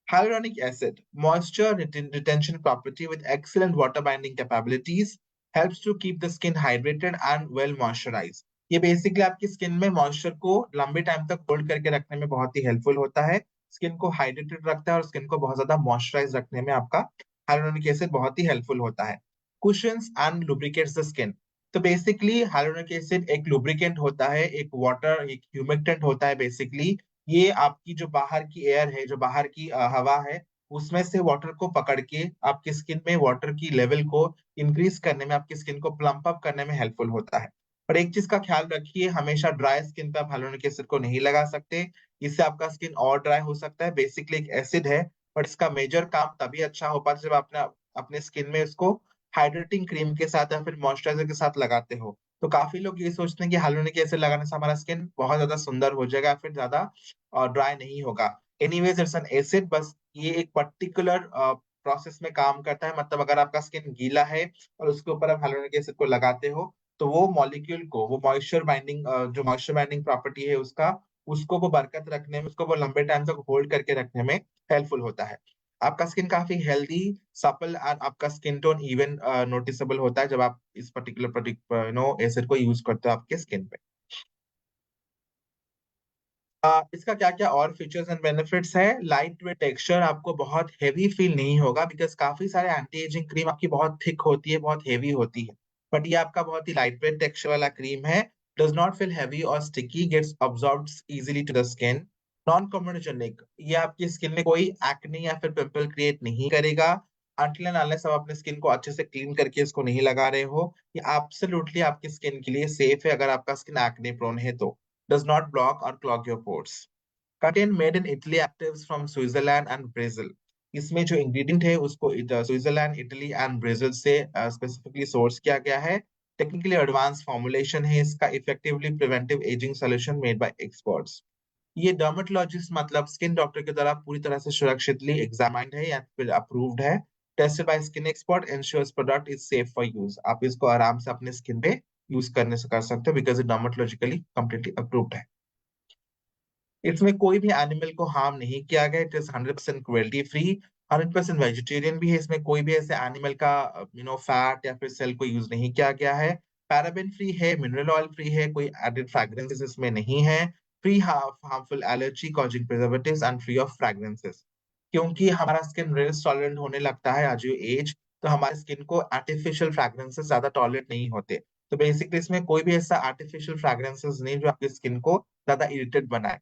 Speaker 2: Hyaluronic acid, moisture retention property with excellent water binding capabilities, helps to keep the skin hydrated and well moisturized. ये बेसिकली आपकी स्किन में मॉइस्चर को लंबे टाइम तक होल्ड करके रखने में बहुत ही हेल्पफुल होता है, स्किन को हाइड्रेटेड रखता है और स्किन को बहुत ज्यादा मॉइस्चराइज रखने में आपका हाइलोनिक एसिड बहुत ही हेल्पफुल होता है। Cushions and lubricates the skin. तो बेसिकली हाइलोनिक एसिड एक लुब्रिकेंट होता है, एक वाटर, एक ह्यूमिक्टेंट होता है बेसिकली। ये आपकी जो बाहर की एयर है, जो बाहर की हवा है, उसमें से वाटर को पकड़ के आपकी स्किन में वाटर की लेवल को इंक्रीज करने में, आपकी स्किन को प्लम्प अप करने में हेल्पफुल होता है। पर एक चीज का ख्याल रखिए, हमेशा ड्राई स्किन पे आप हाइलुरोनिक एसिड को नहीं लगा सकते, इससे आपका स्किन और ड्राई हो सकता है। बेसिकली एक एसिड है, बट इसका मेजर काम तभी अच्छा हो पाता है जब आपने अपने स्किन में इसको हाइड्रेटिंग क्रीम के साथ या फिर मॉइस्चराइजर के साथ लगाते हो। तो काफी लोग ये सोचते हैं कि हाइलुरोनिक एसिड लगाने से हमारा स्किन बहुत ज्यादा सुंदर हो जाएगा, फिर ज्यादा और ड्राई नहीं होगा। एनीवेज इट्स एन एसिड, बस ये एक पर्टिकुलर प्रोसेस में काम करता है। मतलब अगर आपका स्किन गीला है और उसके ऊपर आप हाइलुरोनिक एसिड को लगाते हो, तो वो मॉलिक्यूल को, वो मॉइस्चर बाइंडिंग, जो मॉइस्चर बाइंडिंग प्रॉपर्टी है उसका, उसको वो बरकत रखने में, उसको वो लंबे टाइम तक होल्ड करके रखने में हेल्पफुल होता है। आपका स्किन काफी हेल्दी, सपल एंड आपका स्किन टोन इवन नोटिसेबल होता है जब आप इस पर्टिकुलर एसिड को यूज करते हो आपके स्किन पे। इसका क्या क्या और फीचर्स एंड बेनिफिट्स है। लाइट वेट टेक्सचर, आपको बहुत हेवी फील नहीं होगा, बिकॉज काफी सारे एंटी एजिंग क्रीम आपकी बहुत थिक होती है, बहुत हेवी होती है, बट ये आपका बहुत ही लाइट वेट टेक्सचर वाला क्रीम है। डज नॉट फील हैवी और sticky, gets absorbed easily to the skin. Non comedogenic, ये आपकी स्किन में कोई एक्ने या फिर पिंपल क्रिएट नहीं करेगा अनटिल एंड अनलेस आप अपने स्किन को अच्छे से क्लीन करके इसको नहीं लगा रहे हो। ये एब्सोल्युटली आपकी स्किन के लिए सेफ है अगर आपका स्किन एक्ने प्रोन है तो। Does not block or clog your pores. Contain made in Italy actives from Switzerland and Brazil. इसमें जो इंग्रेडिएंट है उसको स्विट्जरलैंड, इटली एंड ब्राजील से स्पेसिफिकली सोर्स किया गया है। टेक्निकली एडवांस फॉर्मुलेशन है इसका, effectively preventive ageing solution made by experts. ये डर्मेटोलॉजिस्ट मतलब स्किन डॉक्टर के द्वारा पूरी तरह से सुरक्षितली एग्जामिन्ड है या फिर अप्रूव्ड है। Tested by skin expert, ensures product is safe for use. आप इसको आराम से अपने स्किन पे यूज करने से कर सकते हो, बिकॉज ये डर्मेटोलॉजिकली कंप्लीटली अप्रूव्ड है। इसमें कोई भी एनिमल को हार्म नहीं किया गया, it is 100% cruelty free. 100% vegetarian भी है, इसमें कोई भी ऐसे एनिमल का फैट या फिर सेल को यूज नहीं किया गया है। पैराबेन फ्री है, मिनरल ऑयल फ्री है, कोई एडेड फ्रैग्रेंसेस इसमें नहीं है। Free harmful allergy causing preservatives and free of fragrances. क्योंकि हमारा स्किन रिस्क टॉलरेंट होने लगता है एज यू एज, तो हमारे स्किन को आर्टिफिशियल फ्रैग्रेंसेस ज्यादा टॉलरेट नहीं होते। तो बेसिकली इसमें कोई भी ऐसा आर्टिफिशियल फ्रैग्रेंसेस नहीं जो आपकी स्किन को ज्यादा इरिटेट बनाए।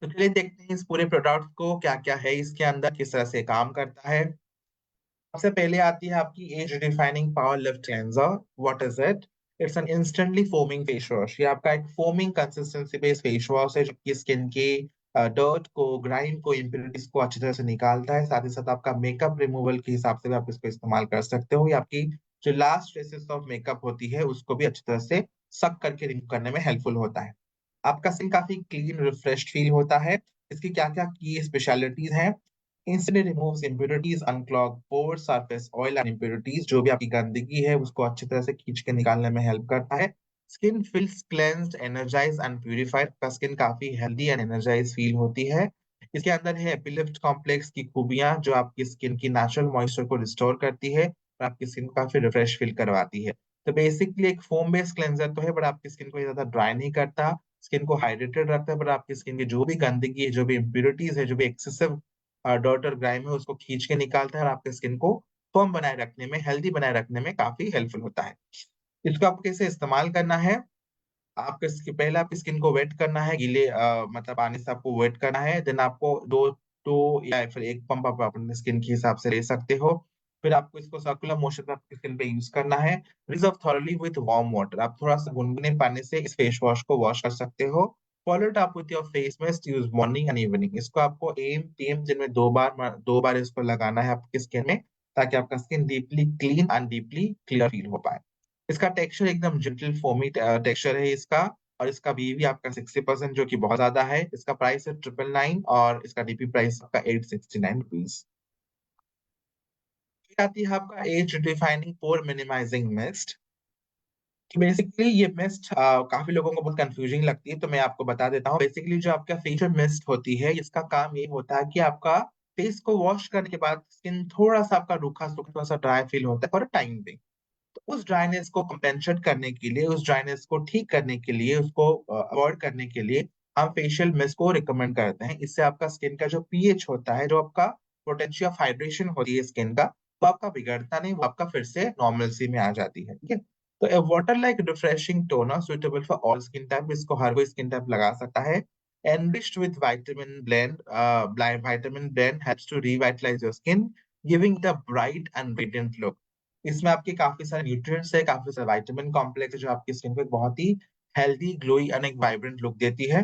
Speaker 2: तो चलिए देखते हैं इस पूरे प्रोडक्ट को क्या क्या है इसके अंदर, किस तरह से काम करता है। सबसे पहले आती है आपकी age defining power lift cleanser. What is it? It's an instantly foaming face wash. ये आपका एक foaming consistency based face wash है जो कि स्किन के डर्ट को, ग्राइम को, इम्प्योरिटीज को अच्छी तरह से निकालता है। साथ ही साथ आपका मेकअप रिमूवल के हिसाब से भी आप इसको इस्तेमाल कर सकते हो। ये आपकी जो लास्ट ट्रेसेस ऑफ मेकअप होती है उसको भी अच्छी तरह से सक करके रिमूव करने में हेल्पफुल होता है। आपका स्किन काफी क्लीन रिफ्रेश फील होता है। इसकी क्या क्या की स्पेशलिटीज हैं। Instantly removes impurities, unclog pores, surface oil and impurities, जो भी आपकी गंदगी है उसको अच्छी तरह से खींच के निकालने में हेल्प करता है। Skin feels cleansed, energize and purified. आपका स्किन काफी हेल्दी एंड एनर्जाइज फील होती है। इसके अंदर है एपिलिफ्ट कॉम्प्लेक्स की खूबियां जो आपकी स्किन की नेचुरल मॉइस्चर को रिस्टोर करती है और आपकी स्किन को काफी रिफ्रेश फील करवाती है। तो बेसिकली एक फोम बेस्ड क्लेंजर तो है, बट आपकी स्किन को ज्यादा ड्राई नहीं करता, स्किन को हाइड्रेटेड रखता है, बट आपकी स्किन की जो भी गंदगी है, जो भी इम्प्योरिटीज है, जो भी एक्सेसिव डॉट और ग्राइम है उसको खींच के निकालता है और आपके स्किन को फर्म बनाए रखने में, हेल्दी बनाए रखने में काफी हेल्पफुल होता है। इसको आपको कैसे इस्तेमाल करना है। आपके पहले आपकी स्किन को वेट करना है, गीले मतलब पानी से आपको वेट करना है। देन आपको दो दो या फिर एक पंप आप अपने स्किन के हिसाब से ले सकते हो। फिर आपको इसको सर्कुलर मोशन में आपकी स्किन पे यूज करना है। Reserve thoroughly with warm water, आप थोड़ा सा गुनगुने पानी से इस फेस वॉश को वॉश कर सकते हो। Follow it up with your face mask, use morning and evening. इसको आपको एम टीम दिन में दो बार इसको लगाना है आपकी स्किन में, ताकि आपका skin deeply clean and deeply clear feel हो पाए। इसका टेक्सचर एकदम जेंटल फोमी टेक्सचर है इसका। और इसका बीवी आपका 60% जो कि बहुत ज्यादा है। इसका प्राइस है 999 और इसका डीपी प्राइस आपका 869 रुपीज। फिर आती है आपका एज डिफाइनिंग पोर मिनिमाइजिंग मिस्ट। बेसिकली ये मिस्ट काफी लोगों को बहुत कंफ्यूजिंग लगती है, तो मैं आपको बता देता हूँ। बेसिकली जो आपका फेशियल मिस्ट होती है, इसका काम ये होता है कि आपका फेस को वॉश करने के बाद स्किन थोड़ा सा आपका रूखा सूखा, थोड़ा सा ड्राई फील होता है फॉर अ टाइम पे। तो उस ड्राइनेस को कंपेंसेट करने के लिए, उस ड्राइनेस को ठीक करने के लिए, उसको अवॉइड करने के लिए हम फेशियल मिस्ट को रिकमेंड करते हैं। इससे आपका स्किन का जो पीएच होता है, जो आपका पोटेंशियल ऑफ हाइड्रेशन होती है स्किन का, वो आपका बिगड़ता नहीं, वो आपका फिर से नॉर्मलसी में आ जाती है। ठीक है, तो a water like refreshing toner suitable for all skin type, इसको हर कोई स्किन टाइप लगा सकता है। Enriched with vitamin blend helps to revitalize your skin, giving it a bright and radiant look. इसमें आपके काफी सारे न्यूट्रिएंट्स है, काफी सारे विटामिन कॉम्प्लेक्स है, जो आपकी स्किन को एक बहुत ही हेल्दी, ग्लोई एंड एक वाइब्रेंट लुक देती है।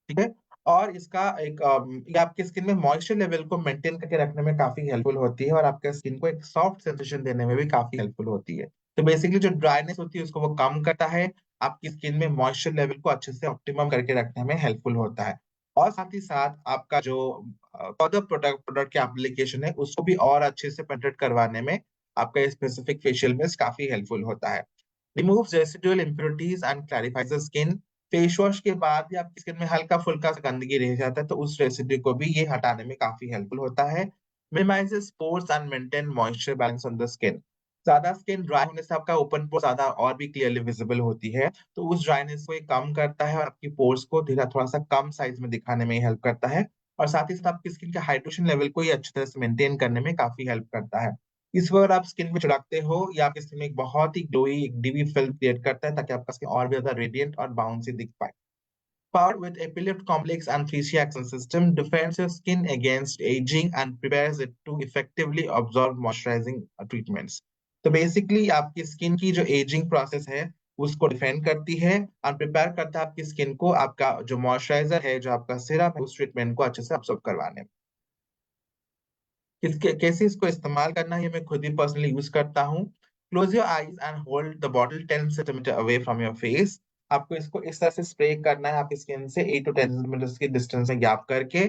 Speaker 2: ठीक है, और इसका एक ये आपकी स्किन में मॉइस्चर लेवल को मेंटेन करके रखने में काफी हेल्पफुल होती है, और आपके स्किन को एक सॉफ्ट सेंसेशन देने में भी काफी हेल्पफुल होती है। तो बेसिकली जो ड्राइनेस होती है उसको वो कम करता है, आपकी स्किन में मॉइस्चर लेवल को अच्छे से ऑप्टिमम करके रखने में हेल्पफुल होता है। और साथ ही साथ आपका जो फर्दर प्रोडक्ट प्रोडक्ट की एप्लीकेशन है, उसको भी और अच्छे से पेनिट्रेट करवाने में आपका स्पेसिफिक फेशियल मिस्ट काफी हेल्पफुल होता है। Removes residual impurities and clarifies the skin. Face wash के बाद भी आपकी स्किन में हल्का फुल्का सा गंदगी रह जाता है, तो उस रेसिड्यू को भी ये हटाने में काफी हेल्पफुल होता है। Minimises pores and maintain moisture balance on the skin. ज्यादा स्किन ड्राई होने से आपका ओपन पोर ज्यादा और भी क्लियरली विजिबल होती है, तो उस ड्राइनेस को ये कम करता है और आपकी पोर्स को धीरे थोड़ा सा कम साइज में दिखाने में हेल्प करता है। और साथ ही साथ आपकी स्किन के हाइड्रेशन लेवल को ये अच्छी तरह से मेंटेन करने में काफी हेल्प करता है। इस वक्त आप स्किन में छिड़कते हो, या आपकी स्किन में एक बहुत ही ग्लोई एक डीवी फिल्म क्रिएट करता है, ताकि आपका स्किन और भी ज्यादा रेडिएंट और बाउंसी दिख पाए। Powered with Epilift Complex and 3C Action System, defends your skin against aging and prepares it to effectively absorb moisturizing treatments. तो बेसिकली आपकी स्किन की जो एजिंग प्रोसेस है उसको डिफेंड करती है और प्रिपेयर करता है आपकी स्किन को, आपका जो मॉइस्चराइजर है, जो आपका सिरप है, उस ट्रीटमेंट को अच्छे से अब्सॉर्ब करवाने में। किसके कैसे इसको इस्तेमाल करना है, ये मैं खुद ही पर्सनली यूज करता हूँ। Close your eyes and hold the bottle 10 centimetre away from your face. आपको इसको इस तरह से स्प्रे करना है आपकी स्किन से 8 to 10 सेंटीमीटर की डिस्टेंस में गैप करके।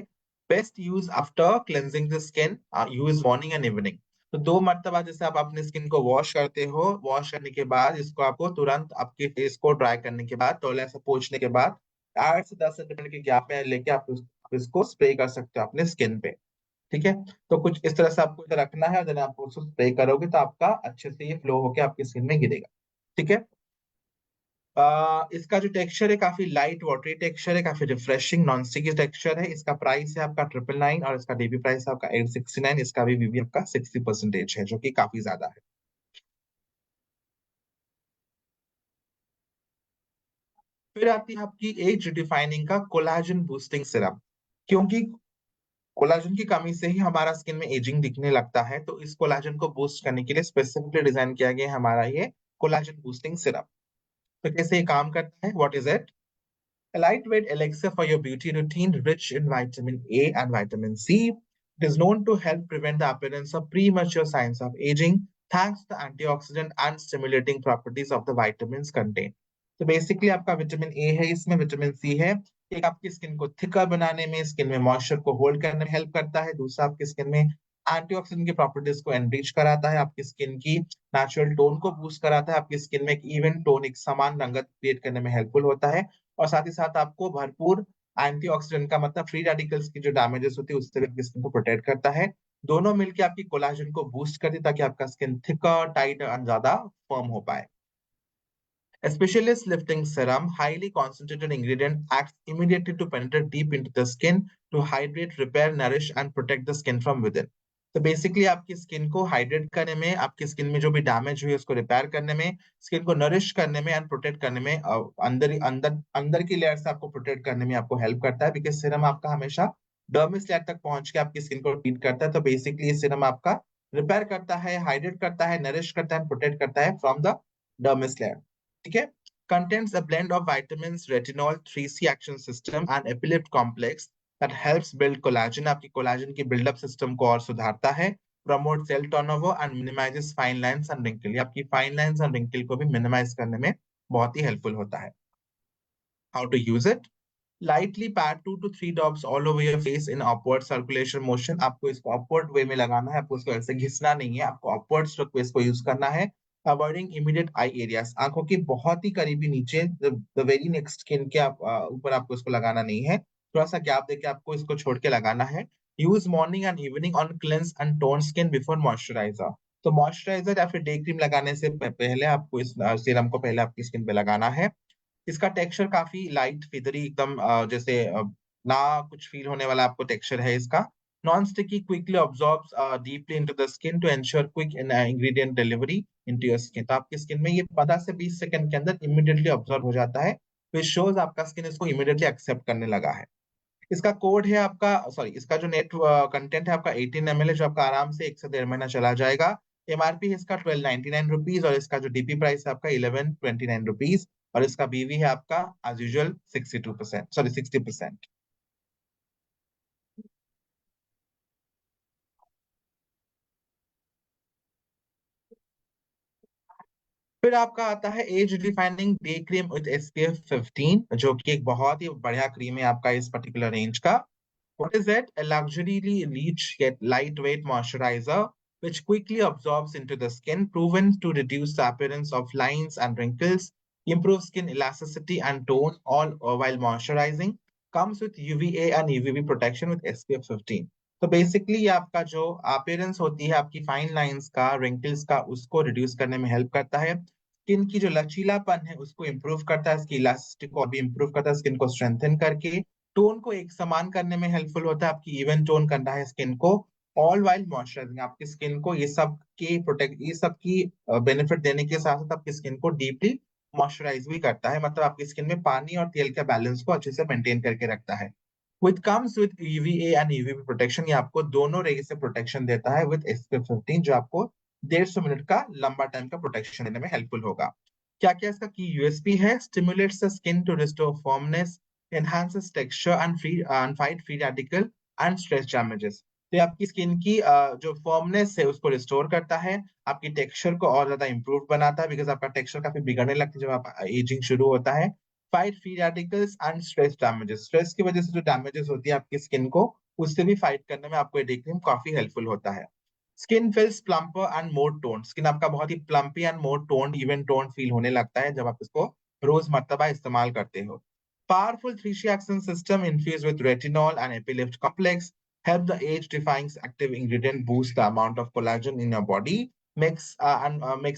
Speaker 2: Best use after cleansing the skin, use morning and evening. तो 2 मरतबा जैसे आप अपने स्किन को वॉश करते हो, वॉश करने के बाद इसको आपको तुरंत आपके फेस को ड्राई करने के बाद, टॉवल से पोंछने के बाद 8 से 10 सेंटीमीटर के गैप में लेके आप इसको स्प्रे कर सकते हो अपने स्किन पे। ठीक है, तो कुछ इस तरह से आपको इधर रखना है, और जब आप उसको स्प्रे करोगे तो आपका अच्छे से ये फ्लो होके आपकी स्किन में गिरेगा। ठीक है, इसका जो टेक्सचर है काफी लाइट वाटरी टेक्सचर है, काफी रिफ्रेशिंग नॉन स्टिकी टेक्सचर है। इसका प्राइस है आपका 999, और इसका डीपी प्राइस है आपका 869। इसका भी बीबी आपका 60% है, जो कि काफी ज्यादा है। फिर आती है आपकी एज डिफाइनिंग का कोलाजन बूस्टिंग सिरम। क्योंकि कोलाजन की कमी से ही हमारा स्किन में एजिंग दिखने लगता है, तो इस कोलाजन को बूस्ट करने के लिए स्पेसिफिकली डिजाइन किया गया है हमारा ये कोलाजन बूस्टिंग सिरम। तो कैसे ये काम करता है, what is it? A lightweight elixir for your beauty routine, rich in vitamin A and vitamin C. It is known to help prevent the appearance of premature signs of aging, thanks to the antioxidant and stimulating properties of the vitamins contained. तो basically आपका vitamin A है, इसमें vitamin C है। एक आपकी skin को thicker बनाने में, स्किन में मॉइस्चर को होल्ड करने में हेल्प करता है। दूसरा आपकी स्किन में एंटीऑक्सीडेंट की प्रॉपर्टीज को एनरिच कराता है, आपकी स्किन की नेचुरल टोन को बूस्ट कराता है, आपकी स्किन में एक इवन टोन, एक समान रंगत क्रिएट करने में हेल्पफुल होता है। और साथ ही साथ आपको भरपूर एंटीऑक्सीडेंट का मतलब फ्री रेडिकल्स की जो डैमेजेस होती है उससे भी आपकी स्किन को प्रोटेक्ट करता है। दोनों मिलकर आपकी कोलाजन को बूस्ट करती है, ताकि आपका स्किन थिकर, टाइट और ज्यादा फर्म हो पाए। A specialist lifting serum, highly concentrated ingredient, acts immediately to penetrate deep into the skin to hydrate, repair, nourish, and protect the skin from within. तो बेसिकली आपकी स्किन को hydrate करने में, आपकी स्किन में जो भी डैमेज हुई है उसको रिपेयर करने में, स्किन को नरिश करने में एंड प्रोटेक्ट करने में, अंदर अंदर अंदर की लेयर से आपको प्रोटेक्ट करने में आपको हेल्प करता है, बिकॉज सीरम आपका हमेशा डर्मिस लेयर तक पहुंच के आपकी स्किन को ट्रीट करता है। तो बेसिकली ये सीरम आपका रिपेयर करता है, हाइड्रेट करता है, नरिश करता है, प्रोटेक्ट करता है फ्रॉम द डर्मिस लेयर। ठीक है, contains a blend of vitamins, retinol, 3C action system and epileptic complex that helps build collagen। आपकी कोलाजन की बिल्डअप सिस्टम को और सुधारता है। Promote cell turnover and minimizes fine lines and wrinkle. आपकी fine lines and wrinkle को भी minimise करने में बहुत ही हेल्पफुल होता है। How to use it? Lightly pat 2 to 3 drops all over your face in upward circulation motion. आपको इसको अपवर्ड वे में लगाना है, आपको इसको ऐसे घिसना नहीं है, आपको अपवर्ड स्ट्रोक पे इसको यूज करना है। अवॉइडिंग इमीडिएट आई एरियाज, आंखों के बहुत ही करीबी नीचे, द वेरी नेक्स्ट स्किन के ऊपर आपको इसको लगाना नहीं है, थोड़ा सा गैप देके आपको इसको छोड़ के लगाना है। Use morning and evening on cleanse and tone skin before moisturiser. तो मॉइस्चराइजर या फिर डे क्रीम लगाने से पहले आपको इस सीरम को पहले आपकी स्किन पे लगाना है। इसका टेक्सचर काफी लाइट फिदरी एकदम जैसे ना कुछ फील होने वाला आपको टेक्सचर है इसका। Non sticky, quickly absorbs deeply into the skin to ensure quick ingredient delivery into your skin. तो आपकी स्किन में ये 15 से 20 सेकंड के अंदर इमीडिएटली अब्सॉर्ब हो जाता है, विच शोज आपका स्किन इसको इमीडिएटली एक्सेप्ट करने लगा है। इसका कोड है आपका, सॉरी, इसका जो नेट कंटेंट है आपका 18 ml है, जो आपका आराम से 1 से 1.5 महीना चला जाएगा। एमआरपी है इसका 1299 रुपीज, और इसका जो डीपी प्राइस है आपका 1129 रुपीज, और इसका बीवी है आपका एज यूजुअल 62%, सॉरी 60%। फिर आपका आता है age defining day cream with SPF 15, जो कि एक बहुत ही बढ़िया क्रीम है आपका इस पर्टिकुलर रेंज का। What is it? A luxuriously rich yet lightweight moisturizer which quickly absorbs into the skin, proven to reduce the appearance of lines and wrinkles, improve skin elasticity and tone, all while moisturizing. Comes with UVA and UVB protection with SPF 15. तो basically ये आपका जो appearance होती है आपकी fine lines का, wrinkles का, उसको रिड्यूस करने में हेल्प करता है। स्किन की जो लचीलापन है उसको इम्प्रूव करता है, इसकी इलास्टिसिटी को भी इम्प्रूव करता है, स्किन को स्ट्रेंथन करके टोन को एक समान करने में हेल्पफुल होता है, आपकी इवन टोन करना है स्किन को, ऑल वाइल मॉइस्चराइजिंग आपकी स्किन को, ये सब की बेनिफिट देने के साथ साथ आपकी स्किन को डीपली मॉइस्चराइज भी करता है, मतलब आपकी स्किन में पानी और तेल के बैलेंस को अच्छे से मेंटेन करके रखता है। With comes with UVA and UVB protection, ये आपको दोनों रे से प्रोटेक्शन देता है विद SPF 15, जो आपको 150 मिनट का लंबा टाइम का प्रोटेक्शन देने में हेल्पफुल होगा। क्या क्या इसका की यूएसपी है? Stimulates the skin to restore firmness, enhances texture and fight free radical and stress damages। तो ये आपकी स्किन की जो फर्मनेस है उसको रिस्टोर करता है, आपकी टेक्सचर को और ज्यादा इंप्रूव बनाता है, बिकॉज आपका टेक्सचर काफी बिगड़ने लगता है जब आप एजिंग शुरू होता है। Fight free radicals and stress damages, stress की वजह से जो डैमेजेस होती है आपकी स्किन को, उससे भी फाइट करने में आपको ये डे क्रीम काफी हेल्पफुल होता है। Skin feels plumper and more toned, skin आपका बहुत ही plumpy and more toned, even tone feel होने लगता है जब आप इसको रोज मर्तबा इस्तेमाल करते हो। Powerful 3C action system infused with retinol and epilift complex help the age-defying active ingredient boost the amount of collagen in your body, makes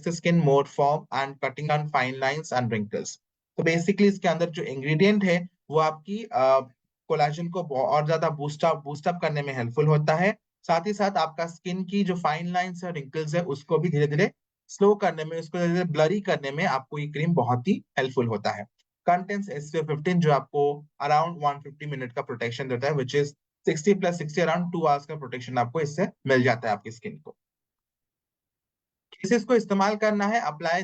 Speaker 2: the skin more firm and cutting down fine lines and wrinkles। तो basically इसके अंदर जो ingredient है वो आपकी collagen को और ज्यादा बूस्ट अप करने में हेल्पफुल होता है, साथ ही साथ आपका स्किन की जो फाइन लाइंस है, रिंकल्स है, उसको भी धीरे धीरे स्लो करने में, उसको धीरे धीरे ब्लरी करने में आपको ये क्रीम बहुत ही हेल्पफुल होता है। कंटेंट्स SPF 15, जो आपको अराउंड 150 मिनट का प्रोटेक्शन देता है, विच इज 60 + 60, अराउंड 2 आवर्स का प्रोटेक्शन आपको इससे मिल जाता है आपकी स्किन को। कैसे इसको इस्तेमाल करना है? Apply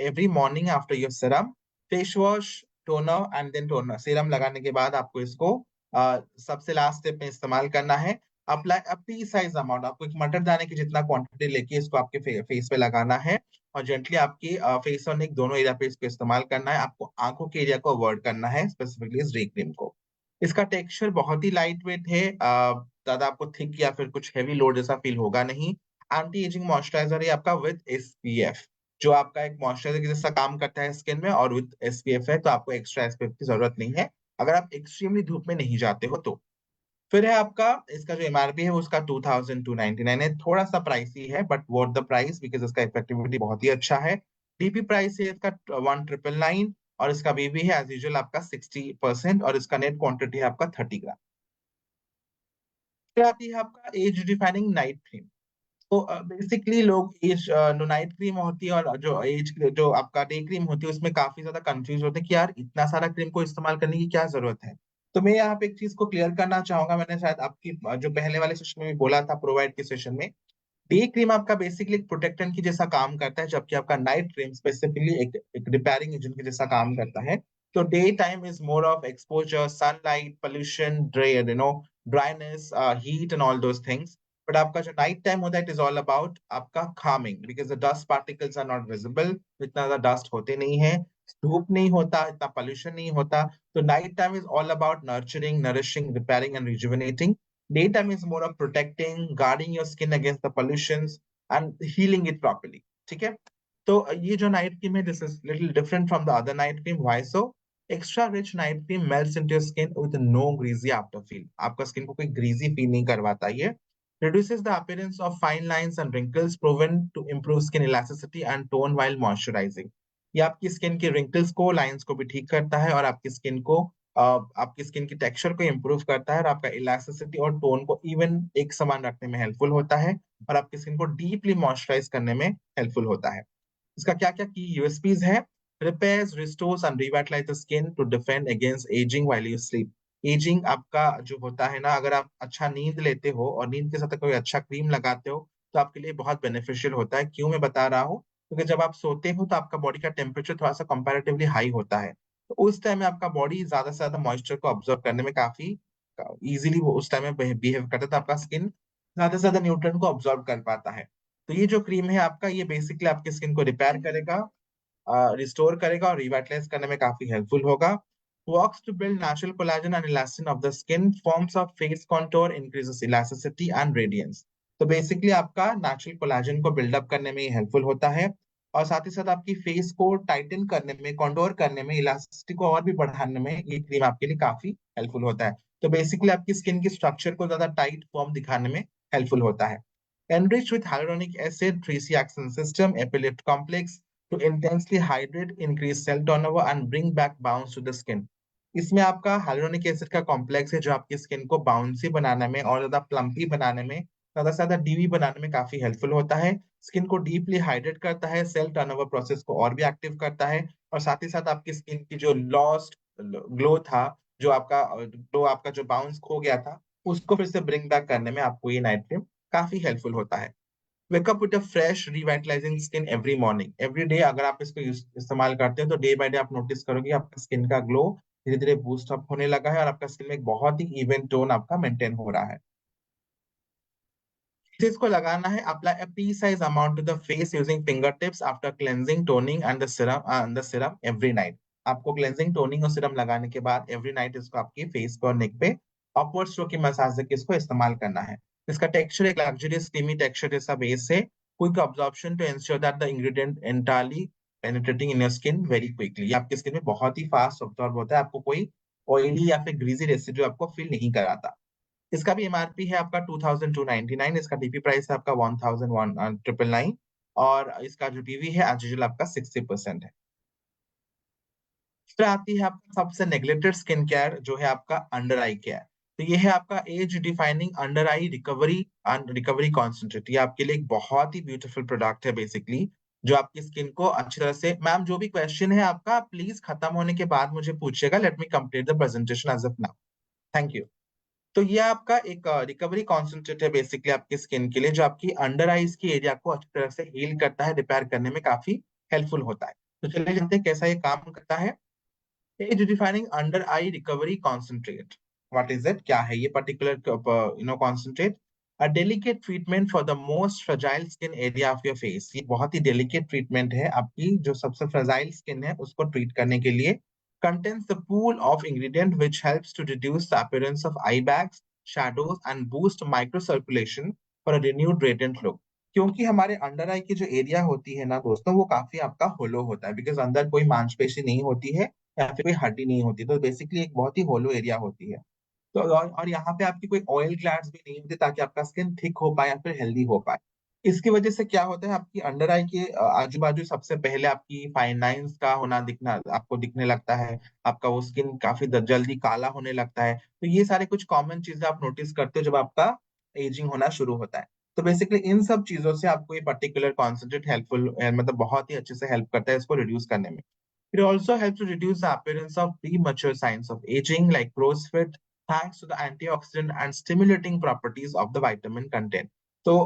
Speaker 2: every morning after your serum, face wash, toner and then toner. Serum लगाने के बाद आपको इसको सबसे लास्ट स्टेप में इस्तेमाल करना है। अप्लाई अ पी साइज अमाउंट, आपको एक मटर दाने की जितना क्वांटिटी लेके इसको आपके फेस पे लगाना है, और जेंटली आपकी फेस और नेक दोनों एरिया पे इसको इस्तेमाल करना है। आपको आंखों के एरिया को अवॉइड करना है, स्पेसिफिकली इस डे क्रीम को। इसका टेक्सचर बहुत ही लाइट वेट है, ज्यादा आपको थिक या फिर कुछ हैवी लोड जैसा फील होगा नहीं। एंटी एजिंग मॉइस्चराइजर है आपका विद SPF, जो आपका एक मॉइस्चराइजर की जैसा काम करता है स्किन में, और विद SPF है तो आपको एक्स्ट्रा SPF की जरूरत नहीं है अगर आप एक्सट्रीमली धूप में नहीं जाते हो तो। फिर है आपका, इसका जो एमआरपी है वो उसका 2299 है, थोड़ा सा प्राइसी है but worth the price, because इसका इफेक्टिविटी बहुत ही अच्छा है। डीपी प्राइस है इसका 1999, और इसका बीबी है एज यूजुअल आपका 60%, और इसका नेट क्वांटिटी है आपका 30 ग्राम। फिर आती है आपका एज डिफाइनिंग नाइट क्रीम। तो बेसिकली लोग एज जो नाइट क्रीम होती है और जो एज जो आपका डे क्रीम होती है उसमें काफी ज्यादा कंफ्यूज होते हैं कि यार इतना सारा क्रीम को इस्तेमाल करने की क्या जरूरत है। तो मैं यहाँ पे एक चीज को क्लियर करना चाहूंगा, मैंने शायद आपकी जो पहले वाले सेशन में भी बोला था, प्रोवाइड के सेशन में, डे क्रीम आपका बेसिकली एक प्रोटेक्टेंट की जैसा काम करता है, जबकि आपका नाइट क्रीम स्पेसिफिकली एक रिपेयरिंग एजेंट की जैसा काम करता है। तो day time is more of exposure, sunlight, pollution, dryness, heat and all those things. But आपका जो नाइट टाइम होता है इट इज ऑल अबाउट आपका calming, because the dust particles are not visible, इतना ज्यादा डस्ट होते नहीं है, धूप नहीं होता, इतना पोल्यूशन नहीं होता। तो night time is all about nurturing, nourishing, repairing and rejuvenating. Day time is more of protecting, guarding your skin against the pollution and healing it properly. ठीक है। तो ये जो नाइट क्रीम है, this is little different from the other night cream. Why so? Extra rich night cream melts into your skin with no greasy after feel. आपका skin को कोई greasy feel नहीं करवाता ये। Reduces the appearance of fine lines and wrinkles, proven to improve skin elasticity and tone while moisturizing। ये आपकी skin की wrinkles को, लाइंस को भी ठीक करता है, और आपकी स्किन को आपकी स्किन की टेक्सचर को इंप्रूव करता है, और आपका इलास्टिसिटी और टोन को इवन एक समान रखने में हेल्पफुल होता है, और आपकी स्किन को डीपली मॉइस्चराइज करने में हेल्पफुल होता है। इसका क्या क्या की यूएसपीज है? Repairs, restores and revitalize the skin to defend against aging while you sleep. Aging आपका जो होता है ना, अगर आप अच्छा नींद लेते हो और नींद के साथ कोई अच्छा क्रीम लगाते हो, तो आपके लिए बहुत बेनिफिशियल होता है। क्यों मैं बता रहा हूँ? क्योंकि जब आप सोते हो तो आपका बॉडी का टेम्परेचर थोड़ा सा कंपैरेटिवली हाई होता है। तो उस टाइम में आपका बॉडी ज्यादा से ज्यादा मॉइस्चर को ऑब्जर्व करने में काफी इजीली वो उस टाइम में बिहेव करता है, तो आपका स्किन ज्यादा से ज्यादा न्यूट्रन को ऑब्जर्व कर पाता है। तो ये जो क्रीम है आपका, ये बेसिकली आपकी स्किन को रिपेयर करेगा, रिस्टोर करेगा और रिवाइटलाइज करने में काफी हेल्पफुल होगा। Works to build natural collagen and elastin of the skin, forms of face contour, increases elasticity and radiance. तो बेसिकली आपका नेचुरल कोलेजन को बिल्डअप करने में हेल्पफुल होता है, और साथ ही साथ आपकी फेस को टाइटन करने में, कॉन्टोर करने में, इलास्टिसिटी को और भी बढ़ाने में ये क्रीम आपके लिए काफी हेल्पफुल होता है। तो बेसिकली आपकी स्किन की स्ट्रक्चर को ज्यादा टाइट फॉर्म दिखाने में हेल्पफुल होता है। Enriched with hyaluronic acid, 3C action system, Epilift complex to intensely hydrate, increase cell turnover and bring back bounce to the skin। इसमें आपका हाइलोनिक एसिड का कॉम्प्लेक्स है, जो आपकी स्किन को बाउंसी बनाने में और ज्यादा प्लम्पी बनाने में, ज्यादा से ज्यादा डीवी बनाने में काफी हेल्पफुल होता है। स्किन को डीपली हाइड्रेट करता है, सेल टर्नओवर प्रोसेस को और भी एक्टिव करता है, और साथ ही साथ आपकी स्किन की जो लॉस्ट ग्लो था, जो आपका ग्लो, आपका जो बाउंस खो गया था, उसको फिर से ब्रिंग बैक करने में आपको ये नाइट क्रीम काफी हेल्पफुल होता है। Wake up with a fresh revitalising skin every morning, every day. अगर आप इसको इस्तेमाल करते हैं तो डे बाय डे आप नोटिस करोगे आपका स्किन का ग्लो धीरे धीरे बूस्ट अप होने लगा है, और आपका स्किन में एक बहुत ही इवन टोन आपका मेंटेन हो रहा है। इसे इसको लगाना है, apply a pea size amount to the face using fingertips after cleansing, toning and the serum every night। आपको क्लेंजिंग, टोनिंग और सीरम लगाने के बाद एवरी नाइट इसको आपके फेस पे और नेक पे अपवर्ड स्ट्रोक की मसाज से इसको इस्तेमाल करना है। इसका टेक्सचर एक लग्जरियस क्रीमी टेक्सचर जैसा बेस है। Quick absorption to ensure that the ingredient entirely penetrating in your skin very quickly. आपकी स्किन में बहुत ही फास्ट अब्जॉर्ब होता है, आपको कोई ऑयली या फिर ग्रीजी रेसिड्यू आपको फील नहीं कराता। इसका भी एमआरपी है आपका 2299। इसका डीपी प्राइस है आपका 1999, और इसका जो डीवी है एज यूजुअल आपका 60% है। फिर आती है आपका सबसे नेग्लेक्टेड स्किन केयर, जो है आपका अंडर आई केयर। तो ये है आपका age defining under eye recovery and recovery concentrate. ये आपके लिए एक बहुत ही ब्यूटीफुल प्रोडक्ट है बेसिकली, जो आपकी स्किन को अच्छी तरह से, मैम जो भी क्वेश्चन है आपका प्लीज खत्म होने के बाद मुझे पूछिएगा। Let me complete the presentation as of now. Thank you. तो ये आपका एक रिकवरी कॉन्सेंट्रेट है बेसिकली आपकी स्किन के लिए, जो आपकी अंडर आईज की एरिया को अच्छी तरह से हील करता है, रिपेयर करने में काफी हेल्पफुल होता है। तो चलिए जानते हैं कैसा ये काम करता है। Age defining under eye recovery concentrate, what is it, क्या है ये particular concentrate? A delicate treatment for the most fragile skin area of your face. ये बहुत ही डेलिकेट ट्रीटमेंट है, आपकी जो सबसे फ्रेजाइल स्किन है उसको ट्रीट करने के लिए। contains the pool of ingredient which helps to reduce the appearance of eye bags, shadows and boost microcirculation for a renewed radiant look। क्योंकि हमारे अंडर आई की जो एरिया होती है ना दोस्तों, वो काफी आपका होलो होता है, बिकॉज अंदर कोई मांसपेशी नहीं होती है या फिर कोई हड्डी नहीं होती, तो बेसिकली एक बहुत ही होलो एरिया होती है। तो और यहाँ पे आपकी कोई ऑयल ग्लैंड्स भी नहीं होती, ताकि आपका स्किन थिक हो पाए या फिर हेल्दी हो पाए। इसकी वजह से क्या होता है, आपकी अंडर आई के आजू बाजू सबसे पहले आपकी फाइन लाइंस का होना दिखना आपको दिखने लगता है। आपका वो स्किन काफी जल्दी काला होने लगता है। तो ये सारे कुछ कॉमन चीजें आप नोटिस करते हो जब आपका एजिंग होना शुरू होता है। तो बेसिकली इन सब चीजों से आपको ये पर्टिकुलर कॉन्सेंट्रेट हेल्पफुल, मतलब बहुत ही अच्छे से हेल्प करता है इसको रिड्यूस करने में। It also helps to reduce the appearance of premature signs of aging like crow's feet, thanks to the antioxidant and stimulating properties of the vitamin content। तो